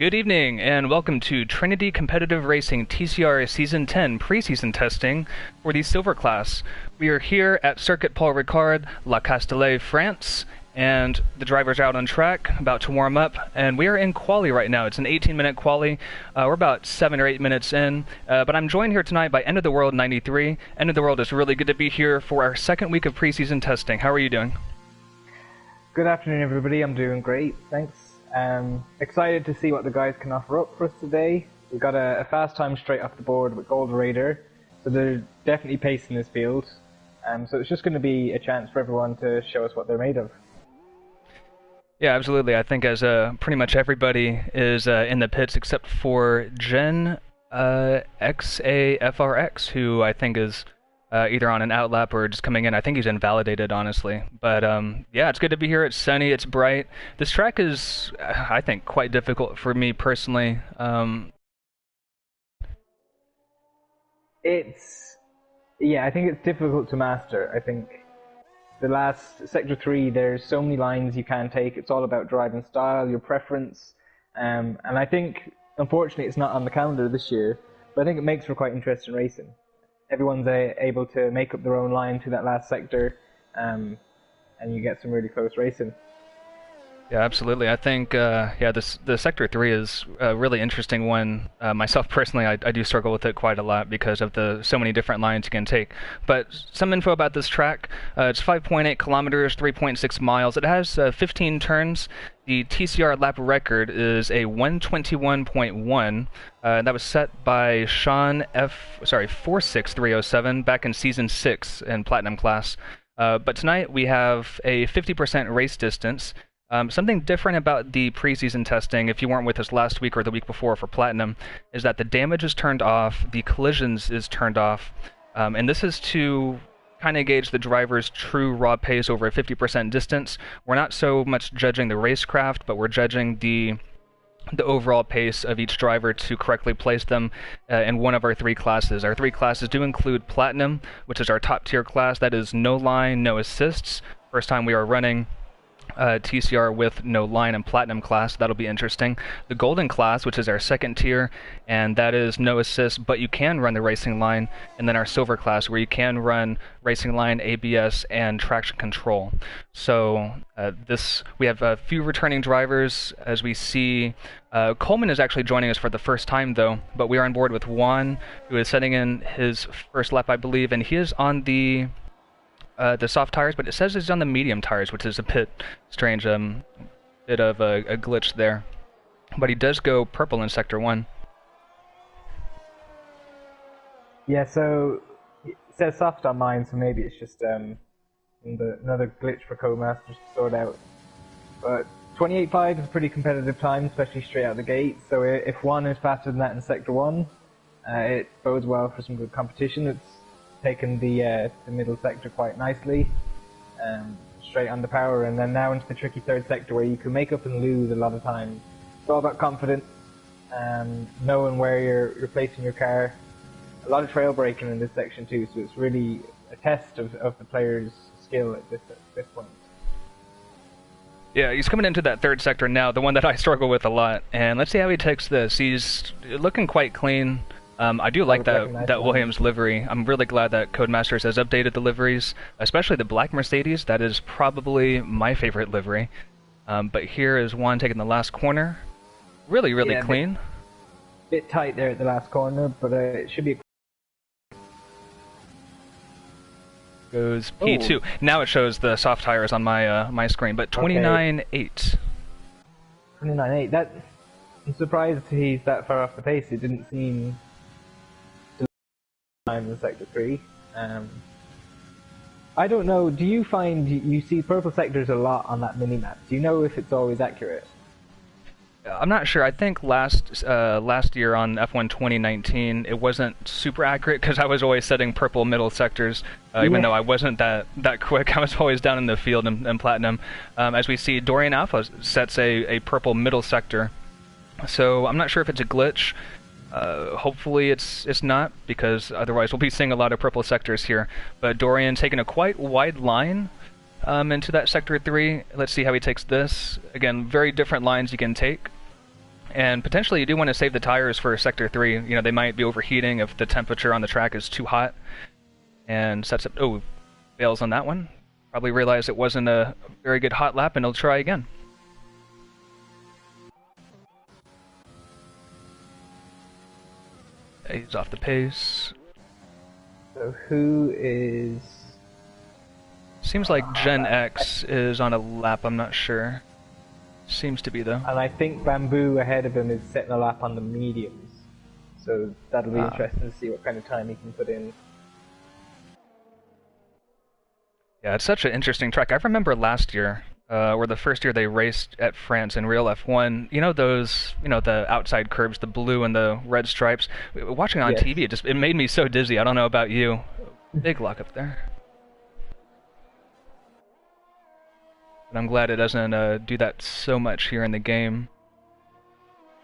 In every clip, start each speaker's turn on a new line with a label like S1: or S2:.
S1: Good evening, and welcome to Trinity Competitive Racing TCR Season 10 preseason testing for the Silver class. We are here at Circuit Paul Ricard, La Castellet, France, and the drivers are out on track, about to warm up, and we are in quali right now. It's an 18-minute quali. We're about 7 or 8 minutes in, but I'm joined here tonight by End of the World 93. End of the World, is really good to be here for our second week of preseason testing. How are you doing?
S2: Good afternoon, everybody. I'm doing great, thanks. Excited to see what the guys can offer up for us today. We've got a fast time straight off the board with Gold Raider, so they're definitely pacing this field. So it's just going to be a chance for everyone to show us what they're made of.
S1: Yeah, absolutely. I think as pretty much everybody is in the pits except for Gen XAFRX, who I think is either on an outlap or just coming in. I think he's invalidated, honestly. But yeah, it's good to be here. It's sunny, it's bright. This track is, I think, quite difficult for me personally.
S2: Yeah, I think it's difficult to master. I think the last Sector 3, there's so many lines you can take. It's all about driving style, your preference. And I think, unfortunately, it's not on the calendar this year, but I think it makes for quite interesting racing. Everyone's able to make up their own line to that last sector, and you get some really close racing.
S1: Yeah, absolutely. I think the Sector 3 is a really interesting one. Myself personally, I do struggle with it quite a lot because of the so many different lines you can take. But some info about this track. It's 5.8 kilometers, 3.6 miles. It has 15 turns. The TCR lap record is a 121.1. That was set by Sean 46307 back in Season 6 in Platinum class. But tonight we have a 50% race distance. Something different about the preseason testing, if you weren't with us last week or the week before for Platinum, is that the damage is turned off, the collisions is turned off, and this is to kind of gauge the driver's true raw pace over a 50% distance. We're not so much judging the racecraft, but we're judging the overall pace of each driver to correctly place them in one of our three classes. Our three classes do include Platinum, which is our top tier class. That is no line, no assists. First time we are running TCR with no line and Platinum class. That'll be interesting. The Golden class, which is our second tier, and that is no assist, but you can run the racing line. And then our Silver class, where you can run racing line, ABS, and traction control. So we have a few returning drivers. As we see, Coleman is actually joining us for the first time, though. But we are on board with Juan, who is setting in his first lap, I believe, and he is on the soft tires, but it says it's on the medium tires, which is a bit strange, bit of a glitch there. But he does go purple in Sector 1.
S2: Yeah, so it says soft on mine, so maybe it's just another glitch for Codemasters to sort out. But 28.5 is a pretty competitive time, especially straight out the gate, so if one is faster than that in Sector 1, it bodes well for some good competition. It's taken the middle sector quite nicely, straight on the power, and then now into the tricky third sector where you can make up and lose a lot of times. It's all about confidence, knowing where you're placing your car. A lot of trail braking in this section too, so it's really a test of the player's skill at this point.
S1: Yeah, he's coming into that third sector now, the one that I struggle with a lot, and let's see how he takes this. He's looking quite clean. I do like that Williams livery. I'm really glad that Codemasters has updated the liveries, especially the black Mercedes. That is probably my favorite livery. But here is Juan taking the last corner. Really clean.
S2: Bit tight there at the last corner, but it should be.
S1: Goes P2. Oh. Now it shows the soft tires on my my screen, but 29.8.
S2: 29.8. I'm surprised he's that far off the pace. It didn't seem in Sector 3. I don't know, do you find you see purple sectors a lot on that mini-map? Do you know if it's always accurate?
S1: I'm not sure. I think last year on F1 2019 it wasn't super accurate because I was always setting purple middle sectors, even though I wasn't that quick. I was always down in the field in Platinum. As we see, Dorian Alpha sets a purple middle sector, so I'm not sure if it's a glitch. Hopefully it's not, because otherwise we'll be seeing a lot of purple sectors here. But Dorian taking a quite wide line into that Sector 3. Let's see how he takes this. Again, very different lines you can take. And potentially you do want to save the tires for Sector 3. You know, they might be overheating if the temperature on the track is too hot. And sets up... Oh, fails on that one. Probably realized it wasn't a very good hot lap, and he'll try again. He's off the pace.
S2: So who is...
S1: Seems like Gen X is on a lap, I'm not sure. Seems to be, though.
S2: And I think Bamboo ahead of him is setting a lap on the mediums. So that'll be interesting to see what kind of time he can put in.
S1: Yeah, it's such an interesting track. I remember last year, or the first year they raced at France in real F1, you know those, you know, the outside curbs, the blue and the red stripes? Watching on TV, it made me so dizzy. I don't know about you. Big lock up there. But I'm glad it doesn't do that so much here in the game.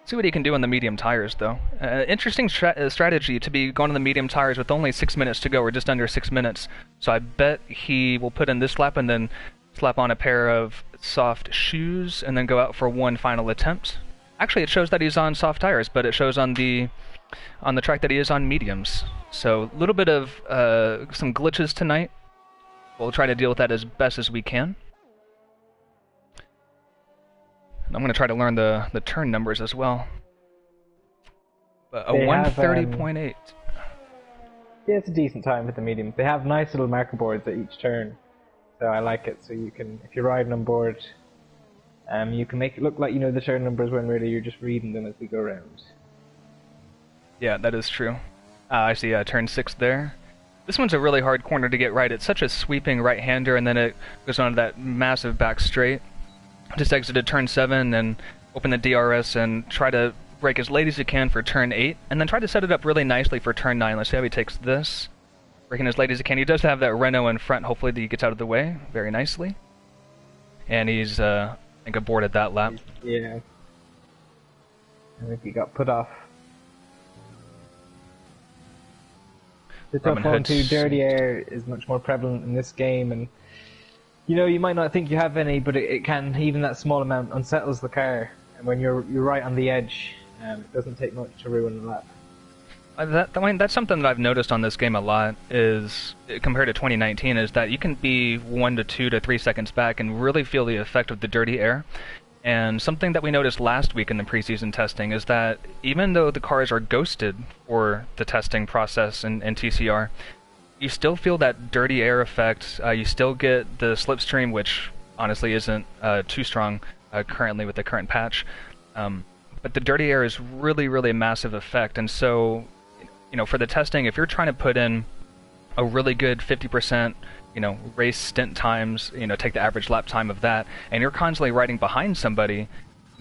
S1: See what he can do on the medium tires, though. Interesting strategy to be going on the medium tires with only 6 minutes to go, or just under 6 minutes. So I bet he will put in this lap and then slap on a pair of soft shoes and then go out for one final attempt. Actually, it shows that he's on soft tires, but it shows on the track that he is on mediums. So a little bit of some glitches tonight. We'll try to deal with that as best as we can. I'm going to try to learn the turn numbers as well. But a 130.8.
S2: Yeah, it's a decent time for the mediums. They have nice little marker boards at each turn, so I like it. So you can, if you're riding on board, you can make it look like you know the turn numbers when really you're just reading them as we go around.
S1: Yeah, that is true. I see turn 6 there. This one's a really hard corner to get right. It's such a sweeping right-hander, and then it goes on to that massive back straight. Just exited turn 7 and open the DRS and try to brake as late as you can for turn 8, and then try to set it up really nicely for turn 9. Let's see how he takes this. Braking as late as he can. He does have that Renault in front. Hopefully he gets out of the way very nicely. And he's, I think, aborted that lap.
S2: Yeah. I think he got put off. The tough one too, dirty air is much more prevalent in this game, and you know, you might not think you have any, but it can, even that small amount, unsettles the car. And when you're right on the edge, it doesn't take much to ruin a lap.
S1: That's something that I've noticed on this game a lot, is, compared to 2019, is that you can be 1 to 2 to 3 seconds back and really feel the effect of the dirty air. And something that we noticed last week in the preseason testing is that even though the cars are ghosted for the testing process in TCR, you still feel that dirty air effect. You still get the slipstream, which honestly isn't too strong currently with the current patch. But the dirty air is really, really a massive effect. And so, you know, for the testing, if you're trying to put in a really good 50%, you know, race stint times, you know, take the average lap time of that, and you're constantly riding behind somebody,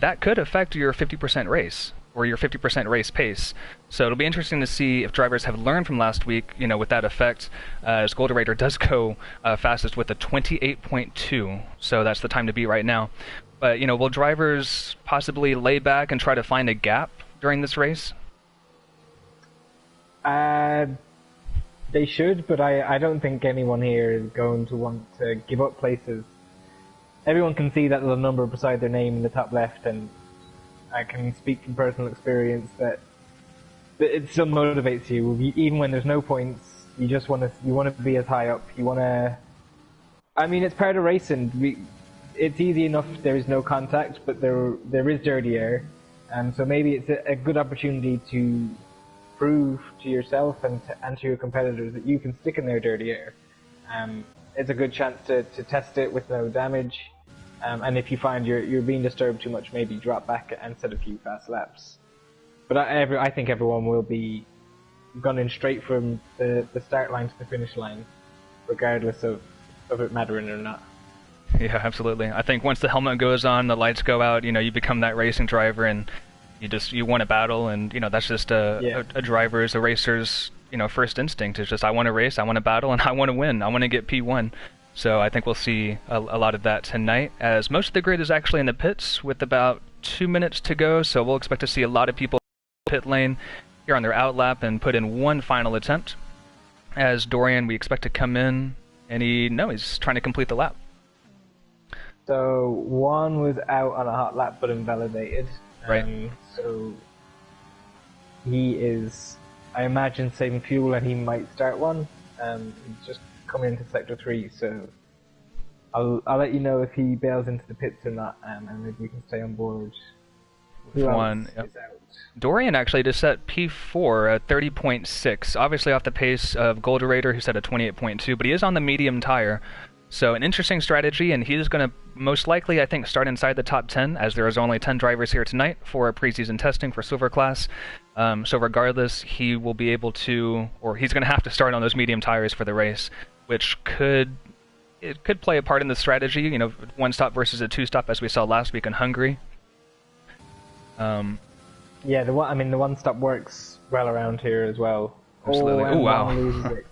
S1: that could affect your 50% race, or your 50% race pace. So it'll be interesting to see if drivers have learned from last week, you know, with that effect, as Golden Raider does go fastest with a 28.2, so that's the time to beat right now. But, you know, will drivers possibly lay back and try to find a gap during this race?
S2: They should, but I don't think anyone here is going to want to give up places. Everyone can see that little number beside their name in the top left, and I can speak from personal experience that it still motivates you. Even when there's no points, you just want to be as high up. You want to. I mean, it's part of racing. It's easy enough. There is no contact, but there is dirty air, and so maybe it's a good opportunity to prove to yourself and to your competitors that you can stick in their dirty air. It's a good chance to test it with no damage. And if you find you're being disturbed too much, maybe drop back and set a few fast laps. But I think everyone will be gunning straight from the start line to the finish line, regardless of it mattering or not.
S1: Yeah, absolutely. I think once the helmet goes on, the lights go out, you know, you become that racing driver, and you want to battle, and you know that's just a driver's, a racer's, you know, first instinct is just I want to race, I want to battle, and I want to win. I want to get P1. So I think we'll see a lot of that tonight, as most of the grid is actually in the pits with about 2 minutes to go, so we'll expect to see a lot of people in the pit lane here on their out lap and put in one final attempt. As Dorian, we expect to come in, and he's trying to complete the lap.
S2: So one was out on a hot lap but invalidated.
S1: Right.
S2: So he is, I imagine, saving fuel, and he might start one. He's just coming into Sector 3, so I'll let you know if he bails into the pits or not, and maybe we can stay on board. Who
S1: One.
S2: else is out?
S1: Dorian actually just set P4 at 30.6, obviously off the pace of Goldorator, who set a 28.2, but he is on the medium tire. So an interesting strategy, and he's going to most likely, I think, start inside the top 10, as there is only 10 drivers here tonight for preseason testing for Silver Class. So regardless, he will be able to, or he's going to have to start on those medium tires for the race, which could play a part in the strategy, you know, one stop versus a two stop, as we saw last week in Hungary.
S2: Yeah, the one stop works well around here as well.
S1: Absolutely.
S2: Oh,
S1: wow.
S2: Loses it.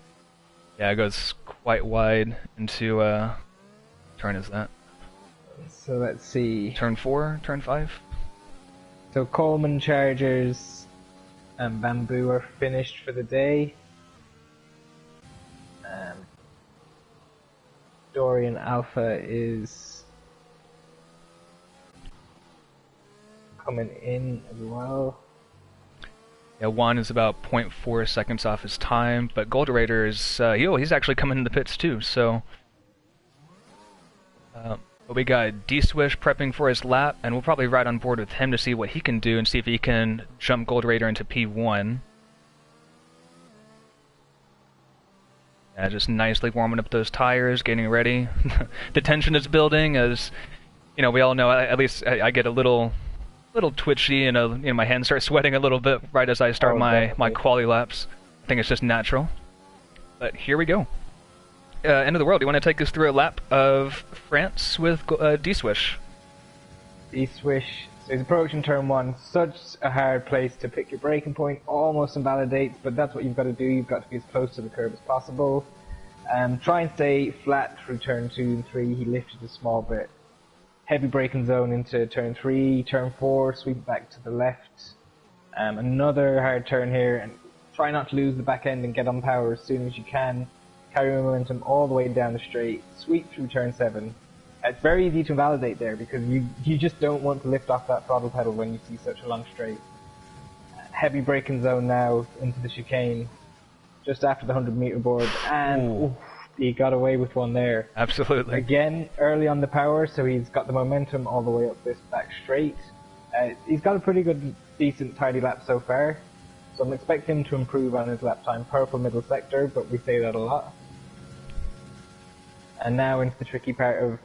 S1: Yeah, it goes quite wide into turn is that?
S2: So let's see.
S1: Turn 4, turn 5.
S2: So Coleman, Chargers, and Bamboo are finished for the day. Dorian Alpha is coming in as well.
S1: Yeah, Juan is about 0.4 seconds off his time, but Goldorator is he's actually coming in the pits too. So, but we got D-Swish prepping for his lap, and we'll probably ride on board with him to see what he can do and see if he can jump Goldorator into P1. Yeah, just nicely warming up those tires, getting ready. The tension is building, as you know. We all know. At least I get a little twitchy, and my hands start sweating a little bit right as I start my quali laps. I think it's just natural. But here we go. End of the world. Do you want to take us through a lap of France with D-Swish?
S2: D-Swish. So he's approaching turn 1. Such a hard place to pick your braking point. Almost invalidates, but that's what you've got to do. You've got to be as close to the curb as possible. Try and stay flat through turn 2 and 3. He lifted a small bit. Heavy braking zone into turn 3, turn 4, sweep back to the left. Another hard turn here, and try not to lose the back end and get on power as soon as you can. Carry momentum all the way down the straight, sweep through turn 7. It's very easy to invalidate there because you just don't want to lift off that throttle pedal when you see such a long straight. Heavy braking zone now into the chicane, just after the 100-meter board, and oof, he got away with one there.
S1: Absolutely.
S2: Again, early on the power, so he's got the momentum all the way up this back straight. He's got a pretty good, decent, tidy lap so far. So I'm expecting him to improve on his lap time. Purple middle sector, but we say that a lot. And now into the tricky part of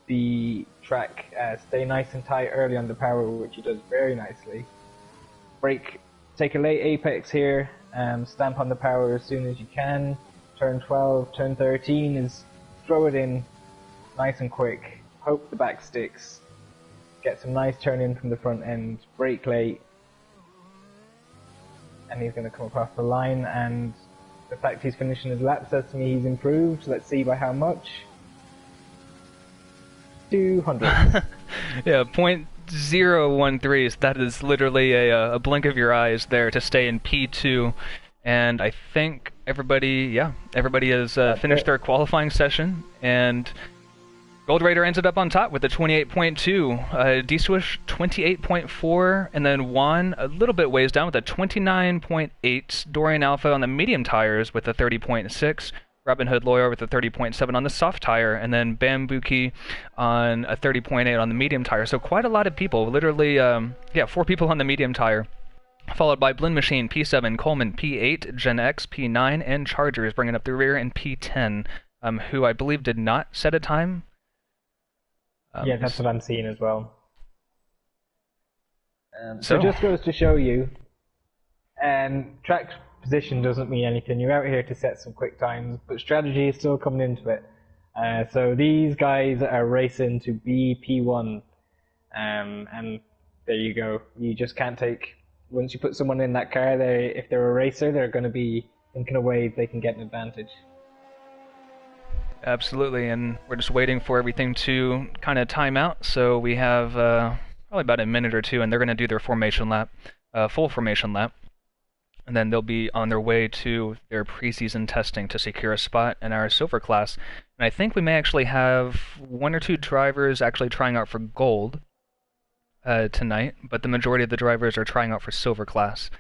S2: the track. Stay nice and tight early on the power, which he does very nicely. Brake, take a late apex here. Stamp on the power as soon as you can. Turn 12, turn 13 is throw it in nice and quick. Hope the back sticks. Get some nice turn in from the front end. Brake late. And he's going to come across the line, and the fact he's finishing his lap says to me he's improved. Let's see by how much. 200.
S1: Yeah, 0.013. So that is literally a blink of your eyes there to stay in P2. And I think everybody has finished their qualifying session, and Goldorator ended up on top with a 28.2, D-Swish 28.4, and then Juan a little bit ways down with a 29.8, Dorian Alpha on the medium tires with a 30.6, Robin Hood Lawyer with a 30.7 on the soft tire, and then Bambuki on a 30.8 on the medium tire. So quite a lot of people, literally, 4 people on the medium tire. Followed by Blend Machine, P7, Coleman, P8, Gen X, P9, and Chargers bringing up the rear in P10, who I believe did not set a time.
S2: Yeah, that's what I'm seeing as well. So it just goes to show you, track position doesn't mean anything. You're out here to set some quick times, but strategy is still coming into it. So these guys are racing to be P1, and there you go. You just can't take... Once you put someone in that car, if they're a racer, they're going to be thinking of ways they can get an advantage.
S1: Absolutely, and we're just waiting for everything to kind of time out, so we have probably about a minute or two, and they're going to do their formation lap, full formation lap, and then they'll be on their way to their preseason testing to secure a spot in our silver class. And I think we may actually have 1 or 2 drivers actually trying out for gold. tonight, but the majority of the drivers are trying out for silver class.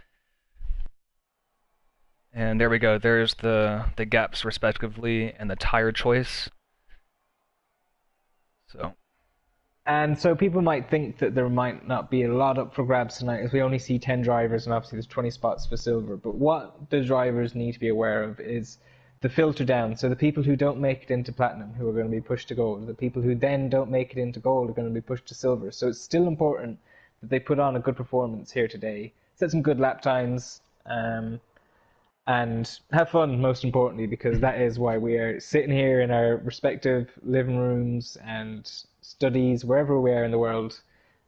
S1: And there we go. There's the gaps respectively and the tire choice. So.
S2: And so people might think that there might not be a lot up for grabs tonight, as we only see 10 drivers, and obviously there's 20 spots for silver. But what the drivers need to be aware of is the filter down. So the people who don't make it into platinum, who are going to be pushed to gold. The people who then don't make it into gold are going to be pushed to silver. So it's still important that they put on a good performance here today, set some good lap times, and have fun, most importantly, because that is why we are sitting here in our respective living rooms and studies, wherever we are in the world,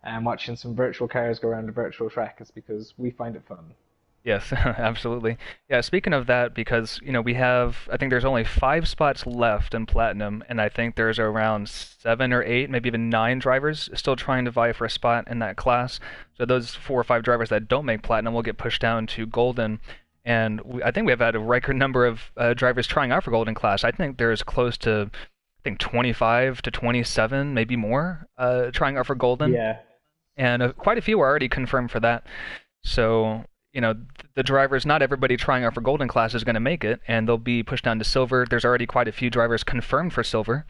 S2: and watching some virtual cars go around a virtual track. Is because we find it fun.
S1: Yes, absolutely. Yeah, speaking of that, because, we have, I think there's only 5 spots left in Platinum, and I think there's around 7 or 8, maybe even 9 drivers still trying to vie for a spot in that class. So those 4 or 5 drivers that don't make Platinum will get pushed down to Golden. And I think we have had a record number of drivers trying out for Golden class. I think there's close to, 25 to 27, maybe more, trying out for Golden.
S2: Yeah.
S1: And quite a few are already confirmed for that. So, the drivers, not everybody trying out for Golden class is going to make it, and they'll be pushed down to Silver. There's already quite a few drivers confirmed for Silver.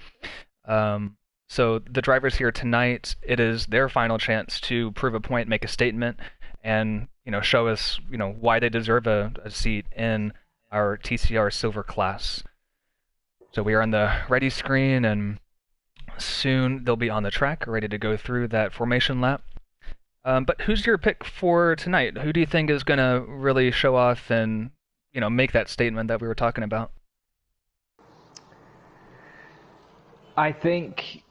S1: So the drivers here tonight, it is their final chance to prove a point, make a statement, and show us why they deserve a seat in our TCR Silver class. So we are on the ready screen, and soon they'll be on the track, ready to go through that formation lap. But who's your pick for tonight? Who do you think is going to really show off and make that statement that we were talking about?
S2: I think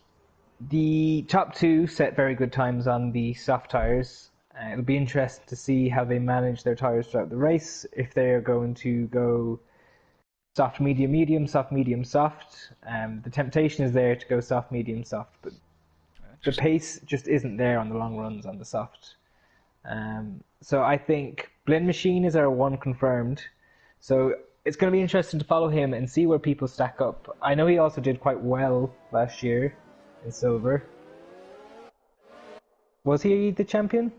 S2: the top 2 set very good times on the soft tires. It'll be interesting to see how they manage their tires throughout the race, if they are going to go soft, medium, medium, soft, medium, soft. The temptation is there to go soft, medium, soft, but the pace just isn't there on the long runs on the soft. So I think Blend Machine is our one confirmed. So it's going to be interesting to follow him and see where people stack up. I know he also did quite well last year in Silver. Was he the champion?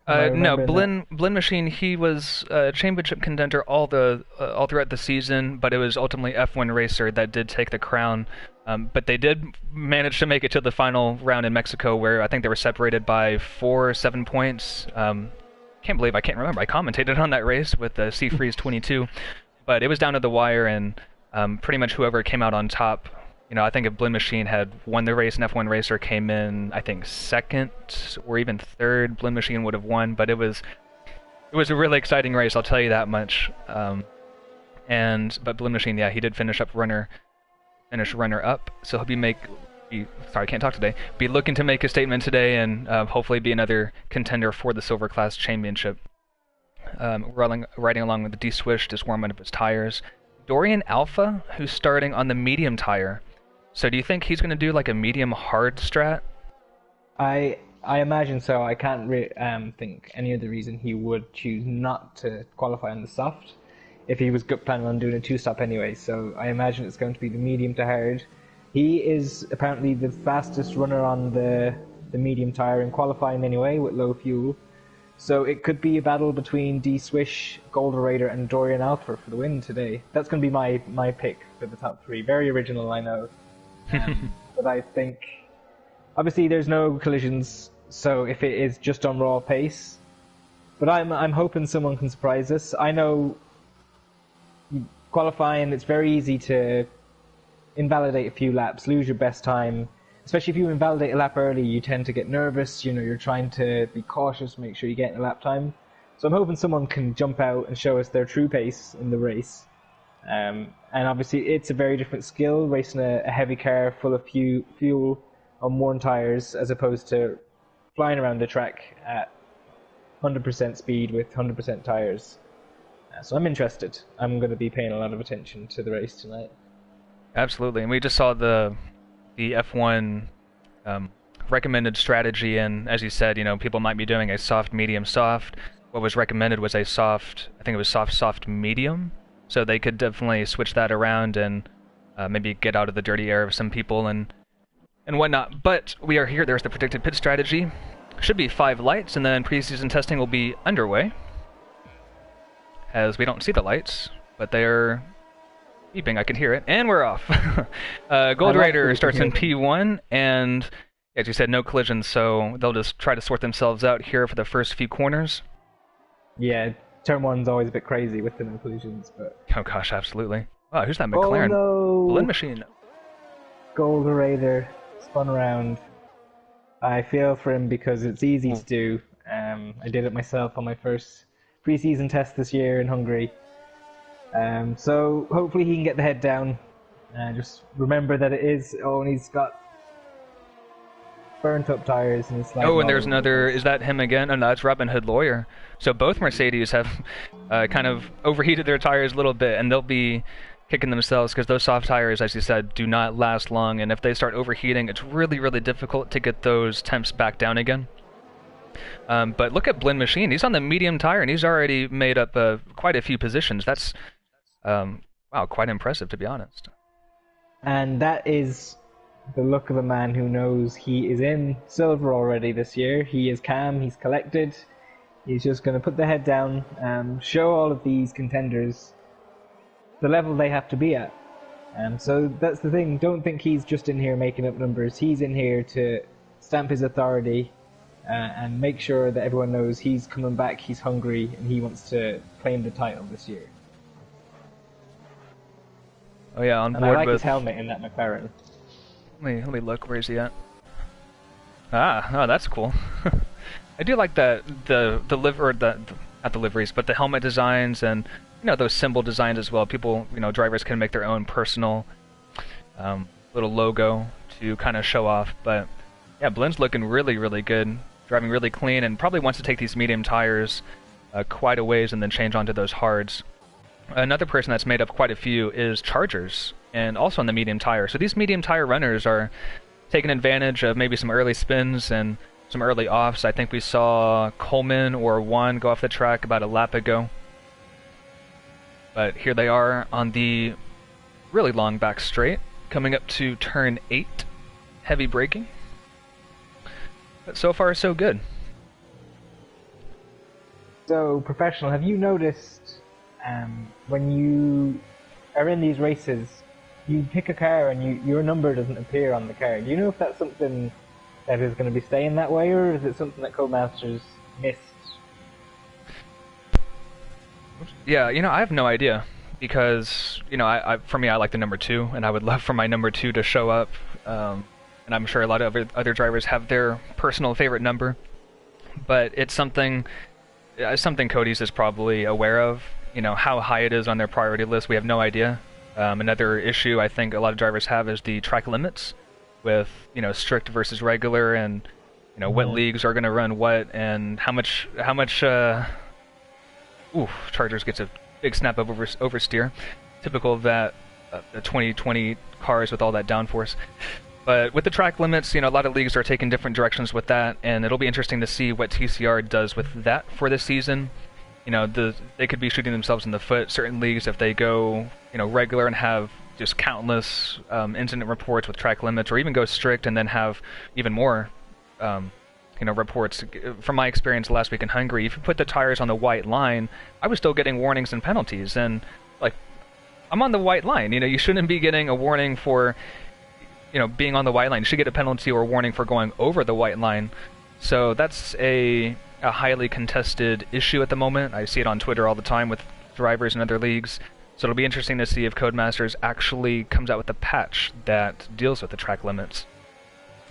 S1: No, Blend Machine, he was a championship contender all throughout the season, but it was ultimately F1 Racer that did take the crown. But they did manage to make it to the final round in Mexico, where I think they were separated by 4 or 7 points. Can't believe I can't remember. I commentated on that race with the C-Freeze 22, but it was down to the wire, and pretty much whoever came out on top. I think if Blend Machine had won the race and F1 Racer came in, I think 2nd or even 3rd, Blend Machine would have won. But it was a really exciting race, I'll tell you that much. But Blend Machine, yeah, he did finish runner up. So he'll be looking to make a statement today, and hopefully be another contender for the Silver Class Championship. Riding along with the D-Swish, just warming up his tires. Dorian Alpha, who's starting on the medium tire. So do you think he's going to do like a medium hard strat?
S2: I imagine so. I can't think any other reason he would choose not to qualify on the soft if he was planning on doing a 2-stop anyway. So I imagine it's going to be the medium to hard. He is apparently the fastest runner on the medium tire in qualifying anyway, with low fuel. So it could be a battle between D-Swish, Golden Raider, and Dorian Alpha for the win today. That's going to be my pick for the top 3. Very original, I know. But I think, obviously there's no collisions, so if it is just on raw pace, but I'm hoping someone can surprise us. I know qualifying, it's very easy to invalidate a few laps, lose your best time. Especially if you invalidate a lap early, you tend to get nervous. You're trying to be cautious, make sure you get in a lap time. So I'm hoping someone can jump out and show us their true pace in the race. And obviously it's a very different skill, racing a heavy car full of fuel on worn tires, as opposed to flying around the track at 100% speed with 100% tires. So I'm interested. I'm going to be paying a lot of attention to the race tonight.
S1: Absolutely, and we just saw the F1 recommended strategy, and as you said, people might be doing a soft, medium, soft. What was recommended was a soft, I think it was soft, soft, medium. So they could definitely switch that around and maybe get out of the dirty air of some people and whatnot. But we are here. There's the predicted pit strategy. Should be 5 lights, and then preseason testing will be underway. As we don't see the lights, but they're beeping. I can hear it, and we're off. Gold Raider starts in P1, and as you said, no collisions, so they'll just try to sort themselves out here for the first few corners.
S2: Yeah, turn 1's always a bit crazy with the no collisions, but...
S1: Oh gosh, absolutely. Wow, who's that McLaren?
S2: Oh no!
S1: Blend machine.
S2: Gold Raider spun around. I feel for him because it's easy to do. I did it myself on my first pre-season test this year in Hungary. So hopefully he can get the head down. Just remember that it is... Oh, and he's got burnt up tires and it's like...
S1: Oh, and there's another... Is that him again? Oh, no, that's Robin Hood Lawyer. So both Mercedes have kind of overheated their tires a little bit, and they'll be kicking themselves because those soft tires, as you said, do not last long, and if they start overheating, it's really, really difficult to get those temps back down again. But look at Blend Machine. He's on the medium tire, and he's already made up quite a few positions. That's, wow, quite impressive, to be honest.
S2: And that is the look of a man who knows he is in silver already this year. He is calm, he's collected. He's just going to put the head down, show all of these contenders the level they have to be at. So that's the thing. Don't think he's just in here making up numbers. He's in here to stamp his authority and make sure that everyone knows he's coming back, he's hungry, and he wants to claim the title this year.
S1: Oh yeah, on board
S2: and I like
S1: with...
S2: his helmet in that McLaren.
S1: Let me look. Where is he at? Ah, oh, that's cool. I do like not the liveries, but the helmet designs and those symbol designs as well. People, drivers can make their own personal little logo to kind of show off. But yeah, Blend's looking really, really good, driving really clean, and probably wants to take these medium tires quite a ways and then change onto those hards. Another person that's made up quite a few is Chargers, and also on the medium tire. So these medium tire runners are taking advantage of maybe some early spins and some early offs. I think we saw Coleman or Juan go off the track about a lap ago. But here they are on the really long back straight, coming up to turn 8, heavy braking. But so far, so good.
S2: So, Professional, have you noticed when you are in these races, you pick a car and your number doesn't appear on the car? Do you know if that's something that is going to be staying that way, or is it something that Codemasters missed?
S1: Yeah, I have no idea, because, for me, I like the number 2, and I would love for my number 2 to show up, and I'm sure a lot of other drivers have their personal favorite number, but it's something Cody's is probably aware of. How high it is on their priority list, we have no idea. Another issue I think a lot of drivers have is the track limits, with strict versus regular, and what leagues are going to run what, and how much Chargers gets a big snap of oversteer, typical of that the 2020 cars with all that downforce. But with the track limits, a lot of leagues are taking different directions with that, and it'll be interesting to see what TCR does with that for this season. They could be shooting themselves in the foot, certain leagues, if they go regular and have just countless incident reports with track limits, or even go strict and then have even more reports. From my experience last week in Hungary, if you put the tires on the white line, I was still getting warnings and penalties, and I'm on the white line. You shouldn't be getting a warning for being on the white line. You should get a penalty or a warning for going over the white line. So that's a highly contested issue at the moment. I see it on Twitter all the time with drivers in other leagues. So it'll be interesting to see if Codemasters actually comes out with a patch that deals with the track limits.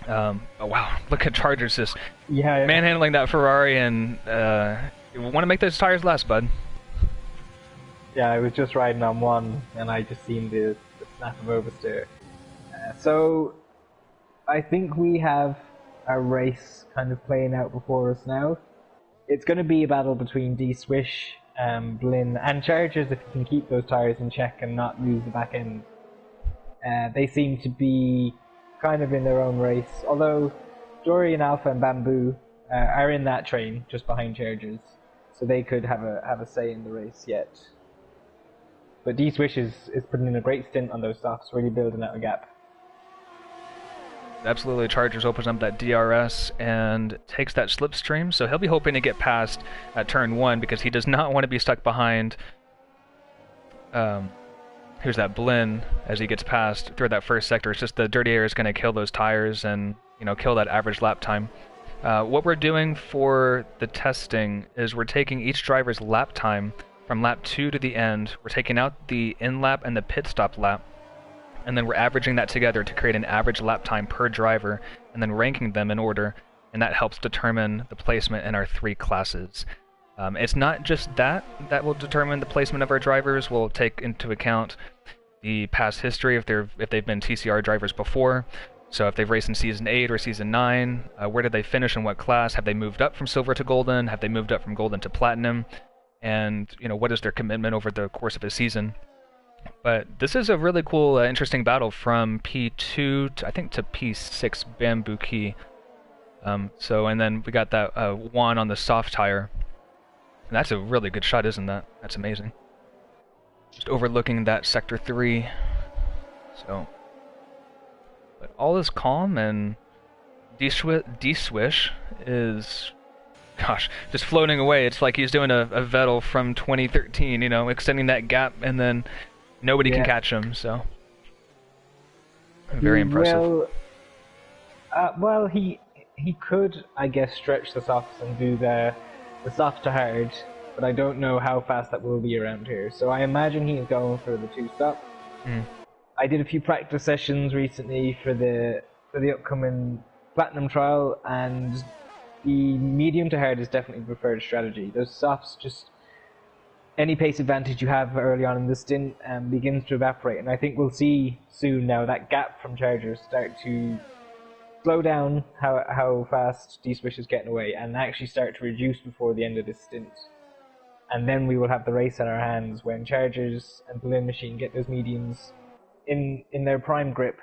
S1: Oh wow, look at Chargers just manhandling that Ferrari, and you want to make those tires last, bud.
S2: Yeah, I was just riding on one, and I just seen the snap of oversteer. So, I think we have a race kind of playing out before us now. It's going to be a battle between D-Swish, Blin, and Chargers if you can keep those tires in check and not lose the back end. They seem to be kind of in their own race, although Dorian Alpha and Bamboo are in that train just behind Chargers, so they could have a say in the race yet. But D-Swish is putting in a great stint on those softs, really building out a gap.
S1: absolutely charges, opens up that DRS, and takes that slipstream. So he'll be hoping to get past at turn 1 because he does not want to be stuck behind. Here's that Blinn as he gets past through that first sector. It's just the dirty air is going to kill those tires and, you know, kill that average lap time. What we're doing for the testing is we're taking each driver's lap time from lap 2 to the end. We're taking out the in-lap and the pit stop lap, and then we're averaging that together to create an average lap time per driver, and then ranking them in order, and that helps determine the placement in our 3 classes. It's not just that will determine the placement of our drivers. We'll take into account the past history if they've been TCR drivers before. So if they've raced in Season 8 or Season 9, where did they finish in what class? Have they moved up from Silver to Golden? Have they moved up from Golden to Platinum? And, you know, what is their commitment over the course of a season? But this is a really cool, interesting battle from P2 to, I think, to P6 Bamboo Key. And then we got that 1 on the soft tire. And that's a really good shot, isn't that? That's amazing. Just overlooking that Sector 3. So, but all is calm, and D-Swish is, gosh, just floating away. It's like he's doing a Vettel from 2013, you know, extending that gap, and then nobody can catch him, so. Very impressive.
S2: Well, he could, I guess, stretch the softs and do the soft to hard, but I don't know how fast that will be around here. So I imagine he's going for the 2-stop. I did a few practice sessions recently for the upcoming Platinum trial, and the medium to hard is definitely the preferred strategy. Those softs, just any pace advantage you have early on in the stint begins to evaporate, and I think we'll see soon now that gap from chargers start to slow down how fast D-Swish is getting away, and actually start to reduce before the end of this stint. And then we will have the race in our hands when chargers and Blinn Machine get those mediums in their prime grip,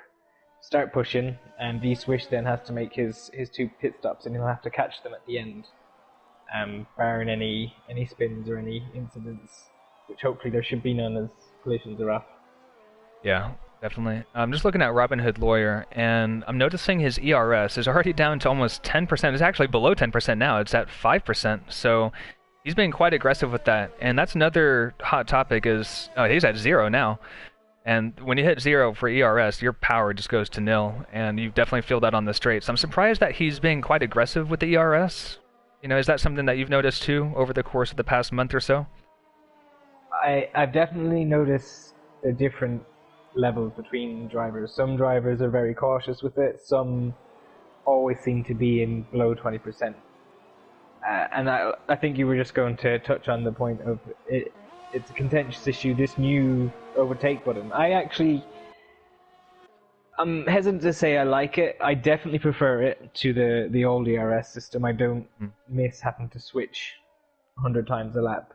S2: start pushing, and D-Swish then has to make his 2 pit stops, and he'll have to catch them at the end, barring any spins or any incidents, which hopefully there should be none as collisions are off.
S1: Yeah. Definitely. I'm just looking at Robin Hood Lawyer, and I'm noticing his ERS is already down to almost 10%. It's actually below 10% now. It's at 5%. So he's being quite aggressive with that. And that's another hot topic is, he's at 0 now. And when you hit 0 for ERS, your power just goes to nil. And you definitely feel that on the straights. I'm surprised that he's being quite aggressive with the ERS. You know, is that something that you've noticed too over the course of the past month or so?
S2: I've definitely noticed the different levels between drivers. Some drivers are very cautious with it, some always seem to be in below 20%. And I think you were just going to touch on the point of it's a contentious issue, this new overtake button. I'm hesitant to say I like it. I definitely prefer it to the old ERS system. I don't miss having to switch 100 times a lap.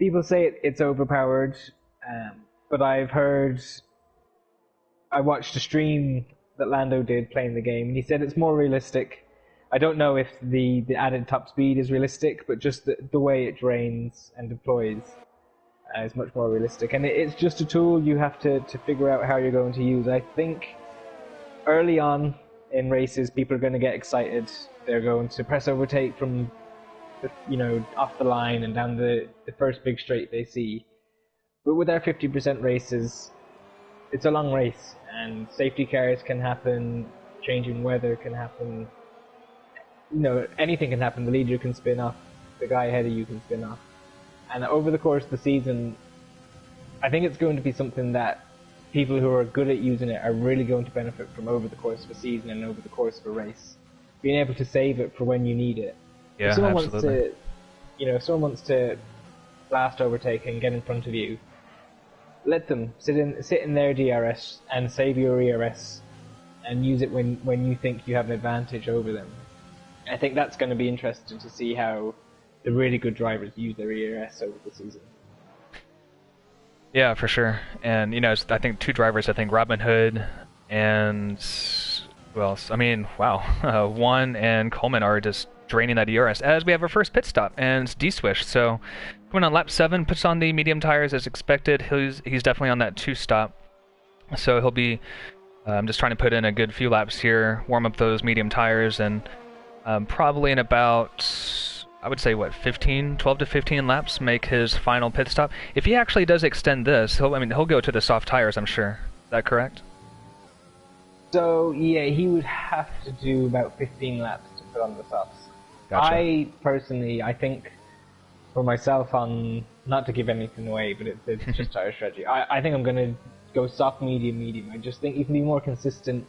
S2: People say it's overpowered, but I watched a stream that Lando did playing the game, and he said it's more realistic. I don't know if the added top speed is realistic, but just the way it drains and deploys is much more realistic. And it's just a tool you have to figure out how you're going to use. I think early on in races, people are going to get excited. They're going to press overtake from off the line and down the first big straight they see. But with our 50% races, it's a long race, and safety cars can happen, changing weather can happen, anything can happen. The leader can spin off, the guy ahead of you can spin off. And over the course of the season, I think it's going to be something that people who are good at using it are really going to benefit from over the course of a season and over the course of a race. Being able to save it for when you need it.
S1: Yeah,
S2: if someone
S1: absolutely.
S2: if someone wants to blast overtake and get in front of you, let them sit in their DRS and save your ERS and use it when you think you have an advantage over them. I think that's going to be interesting to see how the really good drivers use their ERS over the season.
S1: Yeah, for sure. And, I think 2 drivers, Robin Hood and who else? I mean, wow. Juan and Coleman are just draining that ERS as we have our first pit stop, and it's D-Swish. So coming on lap 7, puts on the medium tires as expected. He's definitely on that 2-stop. So he'll be I'm just trying to put in a good few laps here, warm up those medium tires, and probably in about, I would say, what, 12 to 15 laps, make his final pit stop. If he actually does extend this, he'll go to the soft tires, I'm sure. Is that correct?
S2: So, yeah, he would have to do about 15 laps to put on the softs.
S1: Gotcha.
S2: I think, for myself, not to give anything away, but it's just tire strategy. I think I'm going to go soft, medium, medium. I just think you can be more consistent.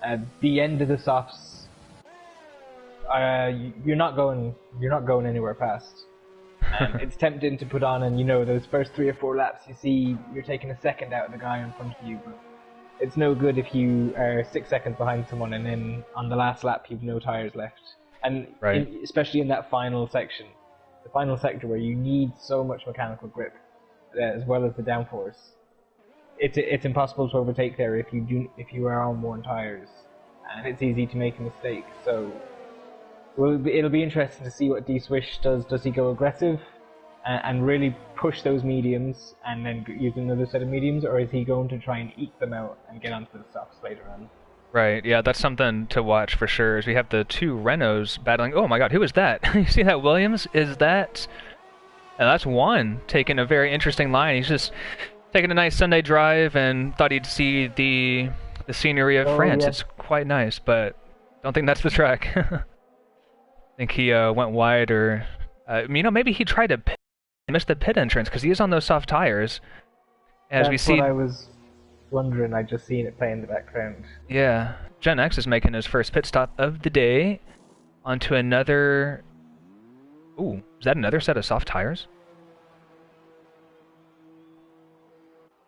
S2: At the end of the softs, you're not going anywhere fast. It's tempting to put on, and those first 3 or 4 laps, you see you're taking a second out of the guy in front of you. But it's no good if you are 6 seconds behind someone, and then on the last lap you've no tires left. And
S1: right.
S2: Especially in that final section, the final sector where you need so much mechanical grip, as well as the downforce. It's impossible to overtake there if you are on worn tires, and it's easy to make a mistake. So. Well, it'll be interesting to see what D-Swish does. Does he go aggressive and really push those mediums and then use another set of mediums, or is he going to try and eke them out and get onto the softs later on?
S1: Right, yeah, that's something to watch for sure. As we have the 2 Renaults battling. Oh my god, who is that? You see that, Williams? Is that... that's Juan taking a very interesting line. He's just taking a nice Sunday drive and thought he'd see the scenery of France. Yeah. It's quite nice, but don't think that's the track. I think he went wide, or maybe he tried to pit, missed the pit entrance because he is on those soft tires. As we see,
S2: what I was wondering. I just seen it play in the background.
S1: Yeah, Gen X is making his first pit stop of the day onto another. Ooh, is that another set of soft tires?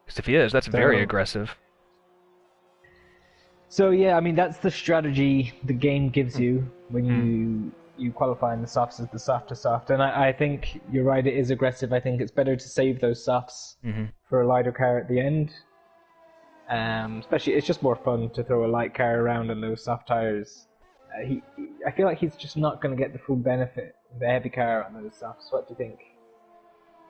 S1: Because if he is, that's very aggressive.
S2: So yeah, I mean that's the strategy the game gives you when you qualify in the softs as the soft to soft, and I think you're right. It is aggressive. I think it's better to save those softs for a lighter car at the end. Especially, it's just more fun to throw a light car around on those soft tires. I feel like he's just not going to get the full benefit of the heavy car on those softs. What do you think?